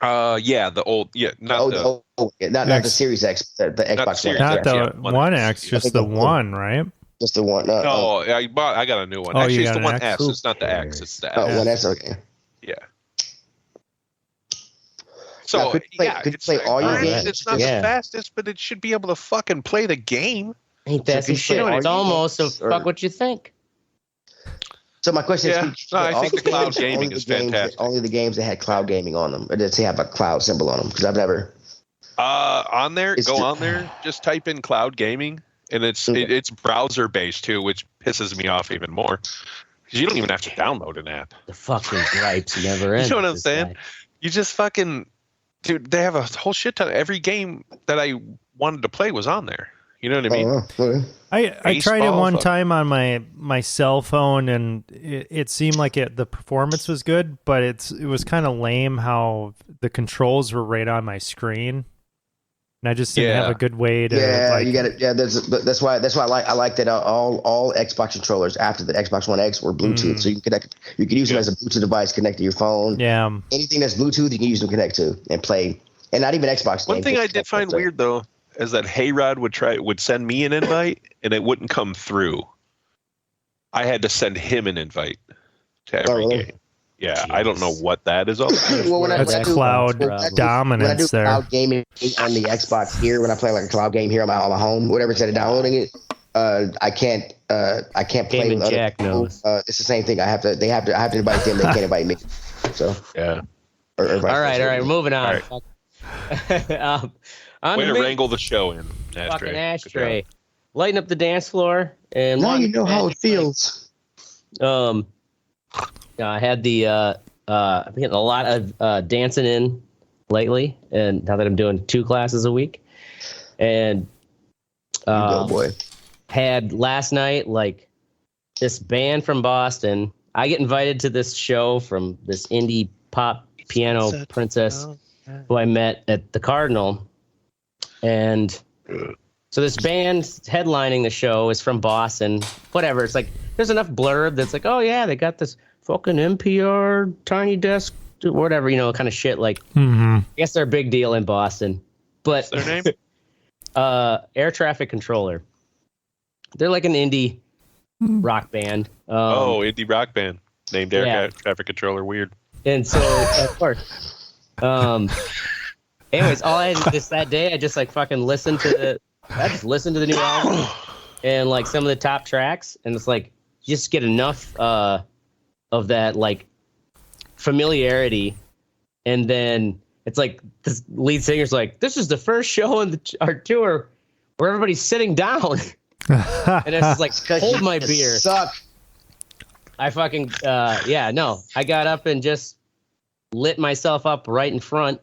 Yeah, the old, yeah, not not the Series X, the Xbox Series One X. X. Not the One One X. X, just the one, right? Just the one. No, I got a new one. Oh, Actually, you it's got the an One X? S. It's not the X. It's the S. One S. Okay. Yeah. So Now, could you play all your games? It's not Yeah. the fastest, but it should be able to fucking play the game. Ain't that some So shit? can you It's play almost so or- fuck what you think. So my question Yeah. is, No, I all think the cloud games- gaming only the is games fantastic. only the games that had cloud gaming on them, or did they have a cloud symbol on them? Because I've never. On there, It's go ju- on there, just type in cloud gaming, and it's Okay. it's browser based too, which pisses me off even more. Because you don't even have to download an app. The fucking gripes never end. You know what with I'm this saying? guy. You just fucking, dude. They have a whole shit ton. Every game that I wanted to play was on there. You know what I mean? Okay. I tried it Baseball, one fuck. time on my cell phone, and it seemed like the performance was good, but it was kind of lame how the controls were right on my screen, and I just didn't have Yeah. a good way to. Yeah, like, you got it. Yeah, that's why I like that all Xbox controllers after the Xbox One X were Bluetooth, so you can use them as a Bluetooth device, connect to your phone. Yeah. Anything that's Bluetooth, you can use them to connect to and play, and not even Xbox. One games, thing just I did Xbox find stuff. weird though is that Hayrod would send me an invite and it wouldn't come through. I had to send him an invite to every really? game. Yeah, I don't know what that is all about. Well, when I That's do- cloud when I do dominance there. cloud gaming on the Xbox here, when I play like a cloud game here on my home, whatever, instead of downloading it, I can't play Game with other Jack people. knows. It's the same thing. I have to invite them. They can't invite me. So Yeah. or vice All right, versa. moving on. All On Way the to main wrangle the show in, fucking Ashtray. ashtray. Lighten up the dance floor and Now you know how it feels. I had the I'm getting a lot of dancing in lately, and now that I'm doing 2 classes a week, and You go, boy. had last night like this band from Boston. I get invited to this show from this indie pop piano princess who I met at the Cardinal, and so this band headlining the show is from Boston. Whatever, it's like there's enough blurb that's like, oh yeah, they got this fucking NPR tiny desk, whatever, kind of shit. Like, I guess they're a big deal in Boston. But What's their name? Air Traffic Controller. They're like an indie rock band. Indie rock band named Air Yeah. Traffic Controller. Weird. And so, of course. Anyways, all I had just that day, I just like fucking listened to the new album and like some of the top tracks, and it's like you just get enough of that like familiarity, and then it's like this lead singer's like, "This is the first show in our tour where everybody's sitting down," and it's just like, hold my beer. Suck. I fucking I got up and just lit myself up right in front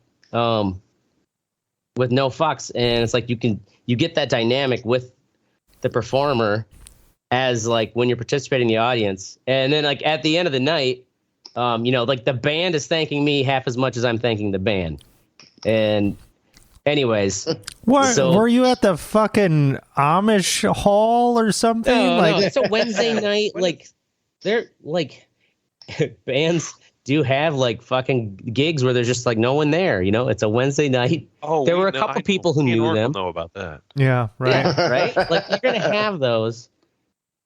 with no fucks, and it's like you get that dynamic with the performer as like when you're participating in the audience, and then like at the end of the night, like the band is thanking me half as much as I'm thanking the band. And anyways, What, so- were you at the fucking Amish hall or something? no, like, it's a Wednesday night. Like they're like bands do have like fucking gigs where there's just like no one there. It's a Wednesday night. Oh, There were a couple people who knew them. Know about that. yeah, right. Yeah, right? Like you're gonna have those.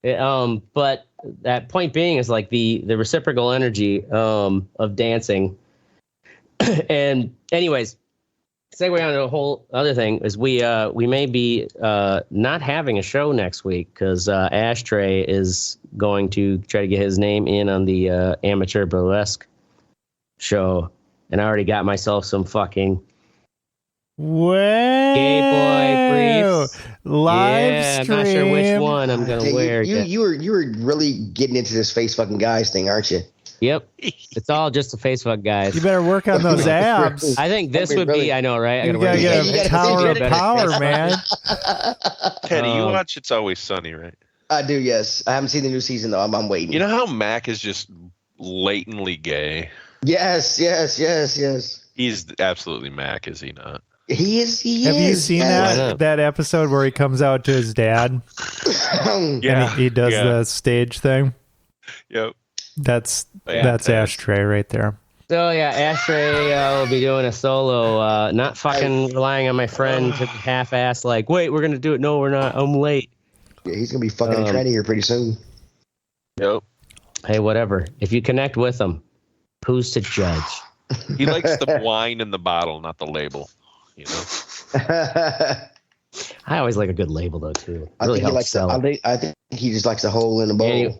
But that point being is like the reciprocal energy of dancing. And anyways, segue on to a whole other thing is we may be not having a show next week because Ashtray is going to try to get his name in on the amateur burlesque show, and I already got myself some fucking gay boy briefs. Live stream. I'm not sure which one I'm gonna wear. You were really getting into this face fucking guys thing, aren't you? Yep, it's all just a face fuck, guys. You better work on those abs. I think this would be. I know, right? You gotta get a tower of power, man. Teddy, you watch It's Always Sunny, right? I do. Yes, I haven't seen the new season though. I'm waiting. You know how Mac is just latently gay? Yes. He's absolutely Mac, is he not? He is. Have you seen that episode where he comes out to his dad? Yeah, and he does the stage thing. Yep. That's Ashtray right there. So yeah, Ashtray will be doing a solo, not fucking relying on my friend to half-ass like, wait, we're gonna do it. No, we're not. I'm late. Yeah, he's gonna be fucking trendy here pretty soon. Yep. Hey, whatever. If you connect with him, who's to judge? He likes the wine in the bottle, not the label. You know. I always like a good label though too. I think he just likes the hole in the bowl. Anyway,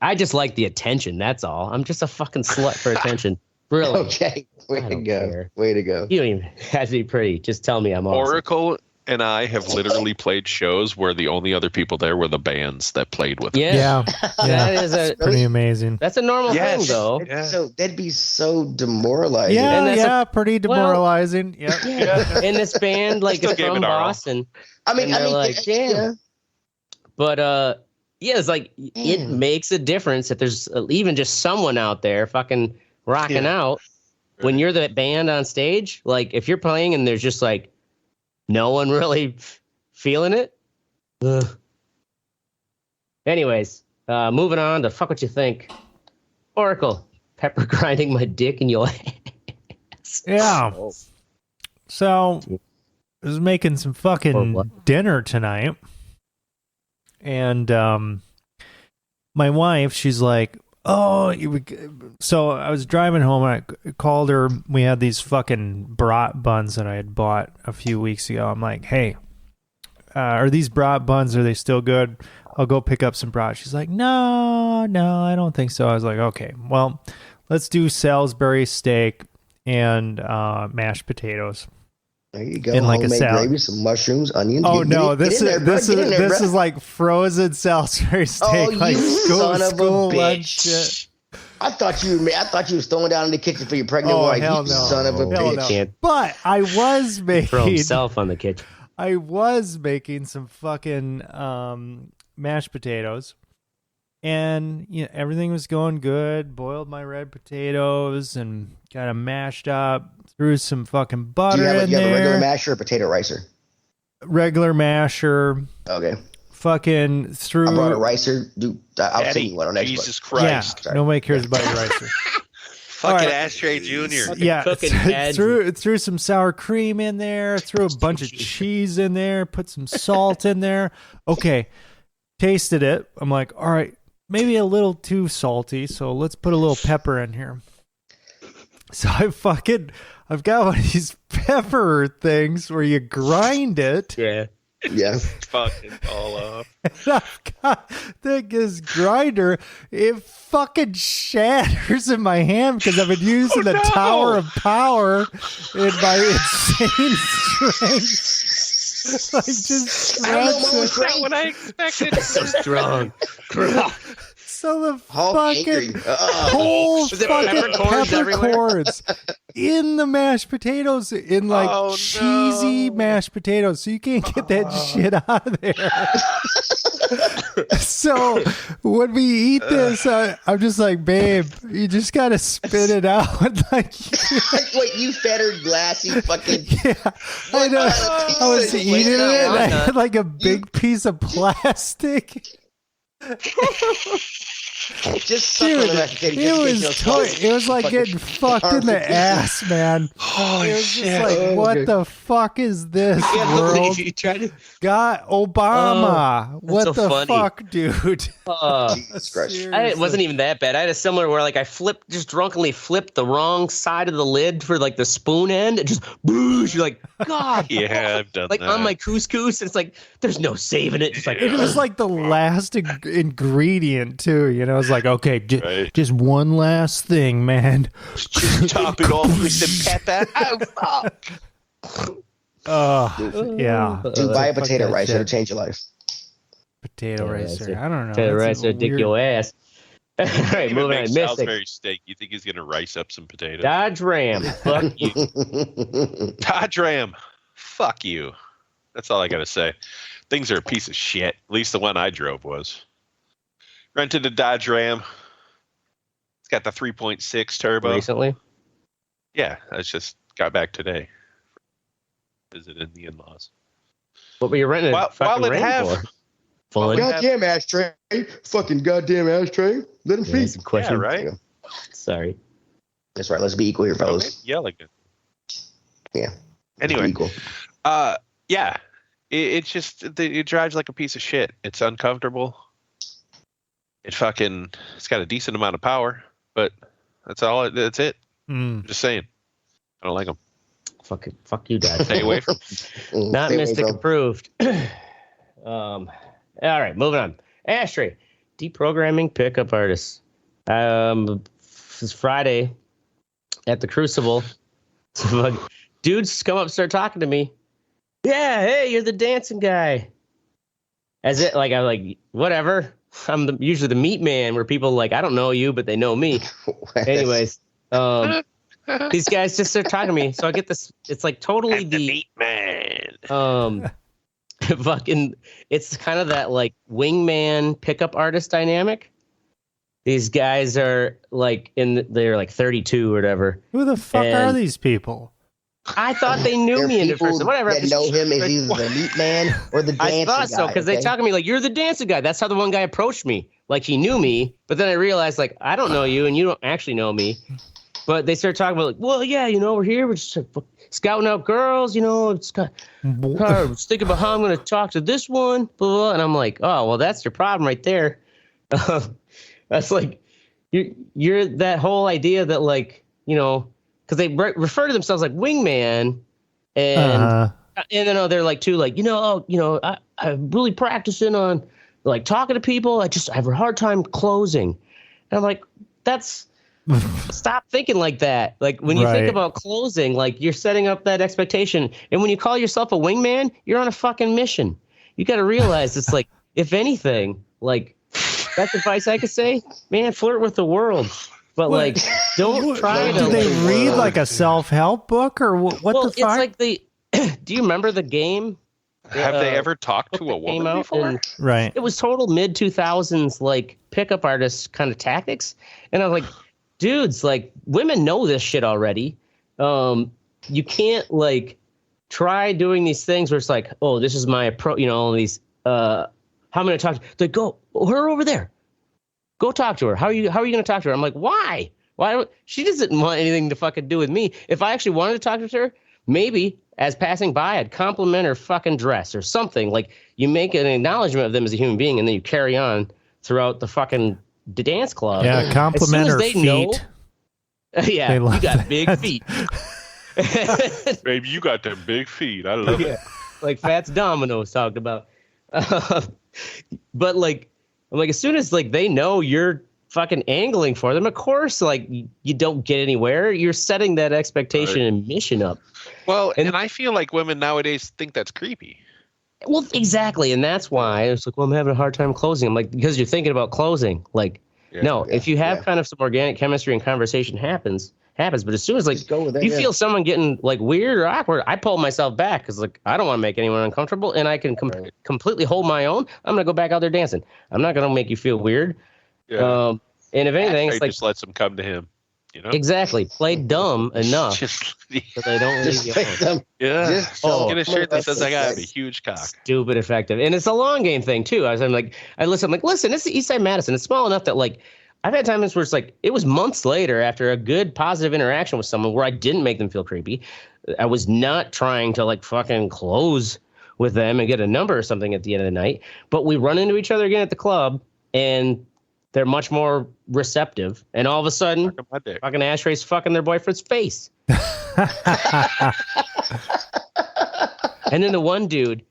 I just like the attention. That's all. I'm just a fucking slut for attention. Really. Okay. Way to go. Care. Way to go. You don't even have to be pretty. Just tell me I'm awesome. Oracle and I have literally played shows where the only other people there were the bands that played with us. Yeah. That is pretty amazing. That's a normal thing, though. So that'd be so demoralizing. Yeah, pretty demoralizing. Yeah. In this band, like it's from Boston. I mean, like, damn. But it's like it makes a difference if there's even just someone out there fucking rocking out when you're the band on stage. Like if you're playing and there's just like no one really feeling it. Ugh. Anyways, moving on to fuck what you think. Oracle, pepper grinding my dick in your ass. Yeah. So I was making some fucking dinner tonight. And my wife, she's like, so I was driving home and I called her. We had these fucking brat buns that I had bought a few weeks ago. I'm like, hey, are these brat buns, are they still good? I'll go pick up some brat. She's like, no, I don't think so. I was like, okay, well, let's do Salisbury steak and mashed potatoes. There you go. And like a salad. Gravy, some mushrooms, onions. Oh no, this is like frozen Salisbury steak. Oh, like you son of a bitch! Shit. I thought you was throwing down in the kitchen for your pregnant wife. Hell you no. Son of a bitch! No. But I was making throw himself on the kitchen. I was making some fucking mashed potatoes, and everything was going good. Boiled my red potatoes and got them mashed up. Threw some fucking butter in there. Do you have a regular masher or potato ricer? Regular masher. Okay. Fucking threw. I brought a ricer. I'll send you one on next one. Jesus Christ. Yeah, nobody cares about your ricer. Fucking Ashtray Jr. Yeah, threw some sour cream in there. Threw a bunch of cheese in there. Put some salt in there. Okay, tasted it. I'm like, all right, maybe a little too salty, so let's put a little pepper in here. So I've got one of these pepper things where you grind it. Yeah. Yeah. Fucking all off. And I've got this grinder. It fucking shatters in my hand because I've been using the tower of power in my insane strength. Like just that's not what I expected. So strong. So the fucking whole fucking pepper cords in the mashed potatoes, in like cheesy mashed potatoes, so you can't get that shit out of there. So when we eat this, I'm just like, babe, you just gotta spit it out. Like, wait, you fed her glassy fucking. Yeah, I know. I was eating it. And I had like a big piece of plastic. Just suck on the mashed potato. It was like getting fucked in the ass, man. Holy It was shit. just like, what the fuck is this world? You tried to. God, Obama. What so the funny. fuck, dude? Jesus Christ. It wasn't even that bad. I had a similar where like I just drunkenly flipped the wrong side of the lid for like the spoon end. It just boosh. You're like, God. Yeah, I've done like that. on my couscous. It's like there's no saving it. Just like It was like the last ingredient, too. You know, it's like, okay, Right. just one last thing, man. Just top it off with some pepper. Oh, fuck. Yeah. Dude, buy a Fuck potato that rice. shit. It'll change your life. Potato ricer. I don't know. Potato That's ricer, dick weird. your ass. All right, Even moving on. make Mystic. Salisbury steak. You think he's gonna rice up some potatoes? Dodge Ram. Fuck you. Dodge Ram. Fuck you. That's all I gotta say. Things are a piece of shit. At least the one I drove was. Rented a Dodge Ram. It's got the 3.6 turbo. Recently. Yeah, I just got back today. Visited the in-laws. What were you renting? While it Ram have for? Fun. Goddamn ashtray. Fucking goddamn ashtray. Let him Yeah, feed. that's a question. Yeah, right? Sorry. That's right. Let's be equal here, Okay, fellas. yelling it. Yeah. Anyway, Equal. yeah, it just it drives like a piece of shit. It's uncomfortable. It's got a decent amount of power, but that's it. I'm just saying. I don't like them. Fuck you, Dad. Stay away from. Not Stay away Mystic from- approved. All right, moving on. Ashtray, deprogramming pickup artists. This Friday at the Crucible, dudes come up and start talking to me. Yeah, hey, you're the dancing guy. As it like I'm like whatever. I'm usually the meat man where people like I don't know you, but they know me. Anyways, these guys just start talking to me, so I get this. It's like totally the meat man. Fucking, it's kind of that like wingman pickup artist dynamic. These guys are like they're like 32 or whatever. Who the fuck And are these people? I thought they knew There are me in the people first. Whatever. that know him as either the meat man or the dancing I thought so guy, because they okay? talk to me like you're the dancing guy. That's how the one guy approached me. Like he knew me, but then I realized like I don't know you and you don't actually know me. But they started talking about like, well, yeah, you know, we're here, we're just scouting out girls, you know, it's got just thinking about how I'm going to talk to this one, blah, blah, and I'm like, oh, well, that's your problem right there. That's like you're that whole idea that like, you know, because they refer to themselves like wingman, and then they're like too like, I'm really practicing on like talking to people. I have a hard time closing, and I'm like, that's. Stop thinking like that. Like when you think about closing, like you're setting up that expectation. And when you call yourself a wingman, you're on a fucking mission. You got to realize it's like, if anything, like that's advice I could say, man, flirt with the world. But like, don't try to. Do they read like a self-help book or what the fuck? It's like do you remember the game? Have they ever talked to a woman before? Right. It was total mid 2000s, like pickup artist kind of tactics. And I was like, dudes, like women know this shit already. You can't like try doing these things where it's like, oh, this is my approach, you know, all these how am I gonna talk to her? Like, go her over there. Go talk to her. How are you gonna talk to her? I'm like, why? She doesn't want anything to fucking do with me. If I actually wanted to talk to her, maybe as passing by, I'd compliment her fucking dress or something. Like you make an acknowledgement of them as a human being and then you carry on throughout the fucking dance club. Yeah, compliment her feet. Yeah, you got big feet. Baby, you got them big feet. I love it. Like Fats Domino's talked about. But like, I'm like, as soon as like they know you're fucking angling for them, of course, like you don't get anywhere. You're setting that expectation and mission up. Well, and I feel like women nowadays think that's creepy. Well, exactly, and that's why it's like, well, I'm having a hard time closing. I'm like, because you're thinking about closing. Like, if you have kind of some organic chemistry and conversation happens. But as soon as like you feel someone getting like weird or awkward, I pull myself back because like I don't want to make anyone uncomfortable, and I can completely hold my own. I'm gonna go back out there dancing. I'm not gonna make you feel weird. Yeah. And if anything, it's like just lets them come to him. You know, Exactly. Play dumb enough just so they don't leave you alone. get a shirt that says I got a huge cock. Stupid effective. And it's a long game thing too. I'm like, listen, this is Eastside Madison. It's small enough that like I've had times where it's like it was months later after a good positive interaction with someone where I didn't make them feel creepy. I was not trying to like fucking close with them and get a number or something at the end of the night. But we run into each other again at the club and they're much more receptive. And all of a sudden, fucking Ashtray's fucking their boyfriend's face. And then the one dude,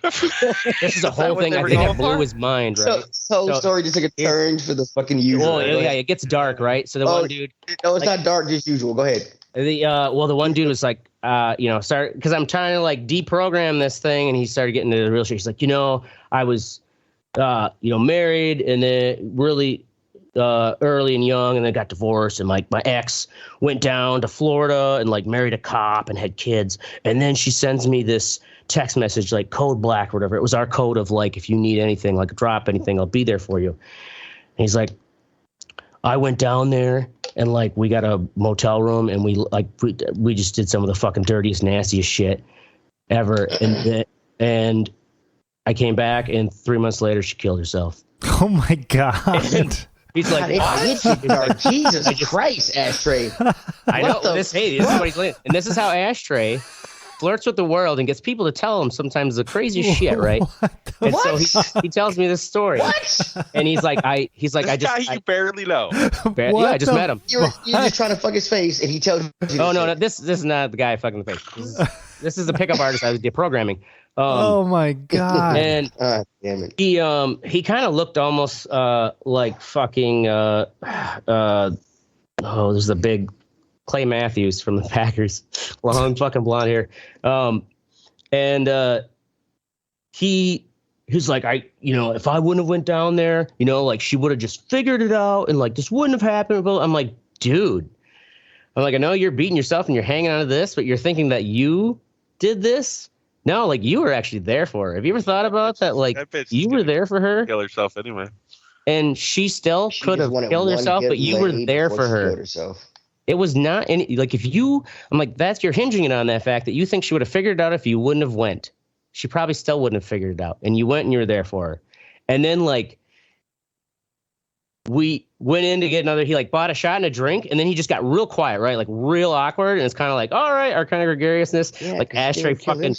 this is a whole thing I think that blew his mind, right? So story just took a turn for the fucking usual. Well, yeah, it gets dark, right? So the one dude. No, it's not dark, just usual. Go ahead. The one dude was like, start because I'm trying to like deprogram this thing, and he started getting into the real shit. He's like, I was, married, and then really early and young, and then got divorced, and like my ex went down to Florida and like married a cop and had kids, and then she sends me this text message like code black or whatever. It was our code of like, if you need anything, like drop anything, I'll be there for you. And he's like, I went down there and like we got a motel room and we just did some of the fucking dirtiest, nastiest shit ever. And I came back and 3 months later she killed herself. Oh my God. And he's like, Jesus Christ, Ashtray. I know this. Hey, this is what he's like. And this is how Ashtray flirts with the world and gets people to tell him sometimes the craziest shit, right? And so he tells me this story. What? And he's like, I you barely know. I just met him. You're just trying to fuck his face, and he tells you. Oh no, this is not the guy fucking the face. This is the pickup artist I was deprogramming. Oh my God! And damn it. He kind of looked almost like fucking there's the big Clay Matthews from the Packers, long fucking blonde hair. He's like, if I wouldn't have went down there, like she would have just figured it out and like this wouldn't have happened. But I'm like, dude, I know you're beating yourself and you're hanging on to this, but you're thinking that you did this. No, like you were actually there for her. Have you ever thought about that? Like you were there for her. Kill herself anyway. And she still could have killed herself, but you were there for her. It was not any like I'm like, that's you're hinging it on that fact that you think she would have figured it out if you wouldn't have went. She probably still wouldn't have figured it out. And you went and you were there for her. And then like we went in to get another, he like bought a shot and a drink, and then he just got real quiet, right? Like real awkward. And it's kind of like, all right, our kind of gregariousness. Yeah, like Ashtray fucking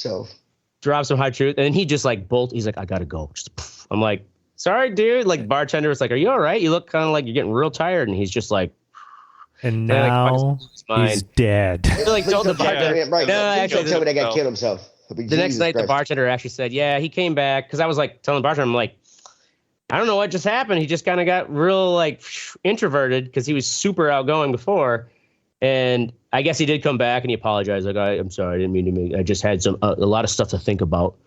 dropped some high truth. And then he just like he's like, I gotta go. Just, I'm like, sorry, dude. Like bartender was like, are you all right? You look kind of like you're getting real tired. And he's just like, and now he's dead. He like told the bartender, right. No, actually told me that guy killed himself. The next night, the bartender actually said, yeah, he came back. Because I was like telling the bartender, I'm like, I don't know what just happened. He just kind of got real like introverted because he was super outgoing before. And I guess he did come back and he apologized. Like, I'm sorry, I didn't mean to I just had a lot of stuff to think about.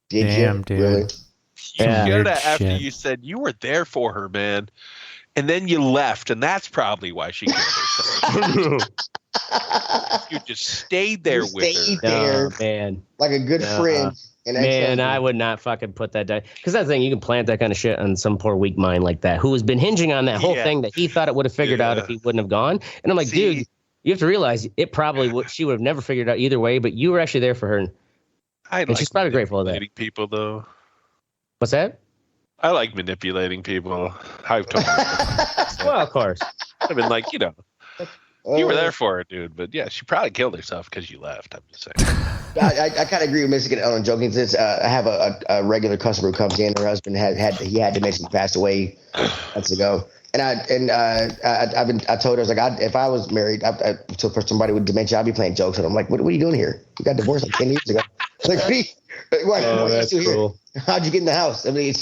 Damn, dude. Really? You heard that after you said you were there for her, man. And then you left, and that's probably why she killed herself. You just stayed there with her. No, man. Like a good friend. Man, I would not fucking put that down. Because that's the thing, you can plant that kind of shit on some poor weak mind like that, who has been hinging on that whole thing that he thought it would have figured out if he wouldn't have gone. And I'm like, dude, you have to realize it probably she would have never figured out either way, but you were actually there for her. And she's probably grateful for that. People, though. What's that? I like manipulating people. I've told you. Well, of course. I've been like, you were there for her, dude. But yeah, she probably killed herself because you left. I'm just saying. I kind of agree with Mr. Ellen joking. Since I have a regular customer who comes in, her husband had dementia, he passed away months ago. And I told her, I was like, if I was married for somebody with dementia, I'd be playing jokes. And I'm like, what are you doing here? You got divorced like 10 years ago. Like, what are you still cool. Here? How'd you get in the house? I mean,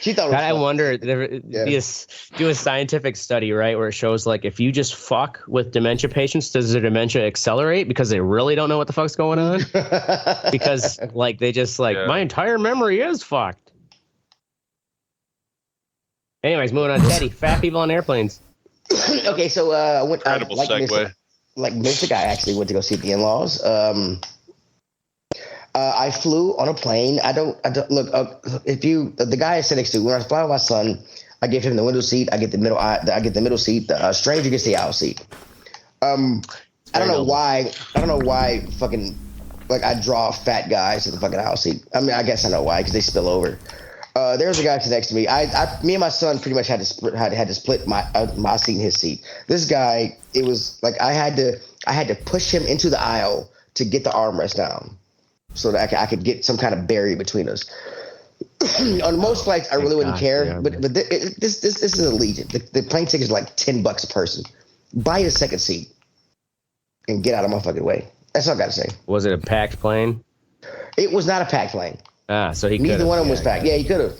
she thought. God, I wonder. Do a scientific study, right, where it shows like if you just fuck with dementia patients, does their dementia accelerate because they really don't know what the fuck's going on? Because like they just my entire memory is fucked. Anyways, moving on. Teddy, fat people on airplanes. Okay, so I went. Incredible segue. Like Mystic, I actually went to go see the in-laws. I flew on a plane. I don't look. If the guy I sit next to, when I fly with my son, I give him the window seat. I get the middle. I get the middle seat. The stranger gets the aisle seat. I don't know why. Fucking like I draw fat guys to the fucking aisle seat. I mean, I guess I know why because they spill over. There's a guy next to me. Me and my son pretty much had to split my seat and his seat. This guy, it was like I had to push him into the aisle to get the armrest down, so that I could get some kind of barrier between us. On most flights, I really wouldn't care, but this is Allegiant. The plane ticket is like $10 a person. Buy a second seat and get out of my fucking way. That's all I got to say. Was it a packed plane? It was not a packed plane. So he neither one of them was packed. Yeah, he could have.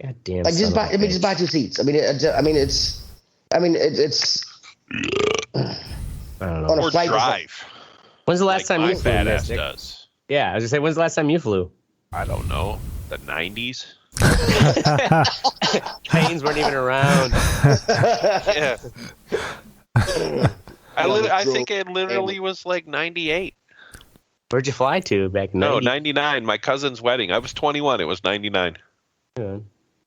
God damn. Like just buy 2 seats. I mean, it's. I don't know. On a Or flight, drive. When's the last time my you flew? fat ass Mystic? does. Yeah, I was gonna say, when's the last time you flew? I don't know. The 90s. Planes weren't even around. Yeah. I think it literally was like 98. Where'd you fly to back in No, 90? 99. My cousin's wedding. I was 21. It was 99. Yeah.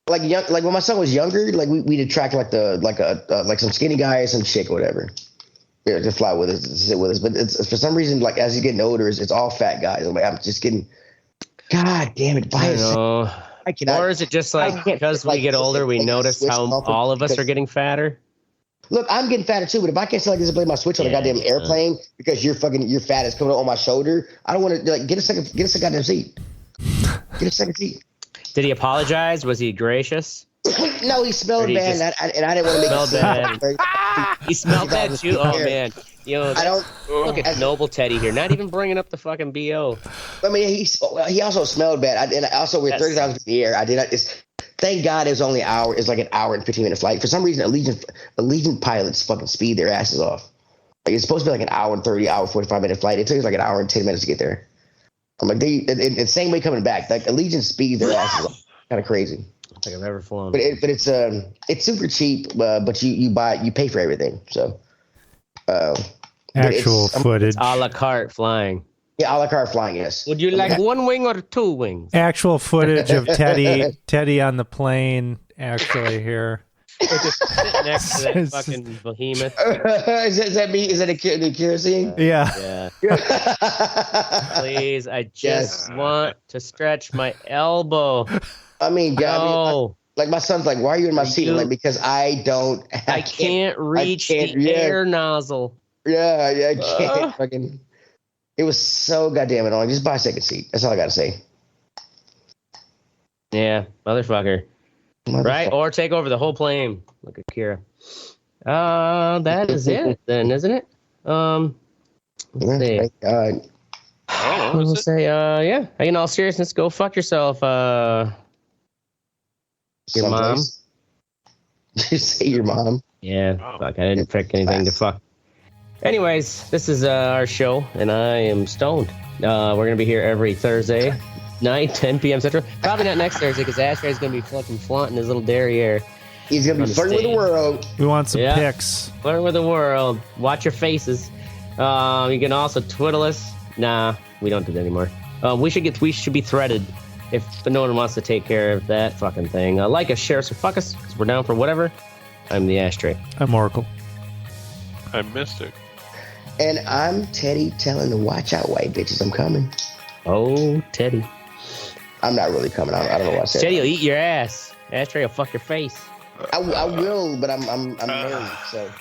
like when my son was younger, like we'd attract like some skinny guy or some chick or whatever. Yeah, to fly with us, to sit with us. But it's for some reason, like as he's getting older, it's all fat guys. I'm just getting. God damn it! Buy Or is it just like because we get older, we notice how all of us are getting fatter? Look, I'm getting fatter too, but if I can't like this and play my switch on a goddamn airplane because your fat is coming on my shoulder, I don't want to like get a second goddamn seat. Get a second seat. Did he apologize? Was he gracious? No, he smelled bad, and I didn't want to make it. He smelled bad too. Oh man, I don't look at noble Teddy here. Not even bringing up the fucking BO. I mean, he also smelled bad, and also we're 30,000 feet in the air. I did not. Thank God it was only an hour. It's like an hour and 15-minute flight. For some reason, Allegiant pilots fucking speed their asses off. Like it's supposed to be like an hour and 30, hour 45-minute flight. It took us like an hour and 10 minutes to get there. I'm like the same way coming back. Like Allegiant speeds their asses off. Kind of crazy. I don't think I've ever flown. But it's super cheap. But you pay for everything. So actual footage, a la carte flying. Yeah, a la carte flying. Yes. Would you like one wing or 2 wings? actual footage of Teddy on the plane. Actually, here. Just sitting next to that fucking behemoth. Is that me? Is that the kerosene? Yeah. Please, I just want to stretch my elbow. I mean, God, like my son's like, why are you in my seat? I'm like, because I can't reach the air nozzle. Yeah, I can't. Fucking. It was so goddamn annoying. Just buy a second seat. That's all I gotta say. Yeah, motherfucker. Right? Or take over the whole plane. Look at Kira. That is it then, isn't it? Let's see. Thank God. I'll say, yeah. In all seriousness, go fuck yourself. Your mom. Did you say your mom? Yeah. Fuck, I didn't pick anything to fuck. Anyways, this is our show, and I am stoned. We're going to be here every Thursday night, 10 p.m. Central. Probably not next Thursday, because Ashtray is going to be fucking flaunting his little derriere. He's going to be flirting with the world. We want some pics. Flirt with the world. Watch your faces. You can also twiddle us. Nah, we don't do that anymore. We should be threaded if no one wants to take care of that fucking thing. Like us, share us, or fuck us, because we're down for whatever. I'm the Ashtray. I'm Oracle. I'm Mystic. And I'm Teddy telling to watch out, white bitches. I'm coming. Oh, Teddy. I'm not really coming. I don't know what I said. Teddy will eat your ass. Ashtray will fuck your face. I will, but I'm married, so.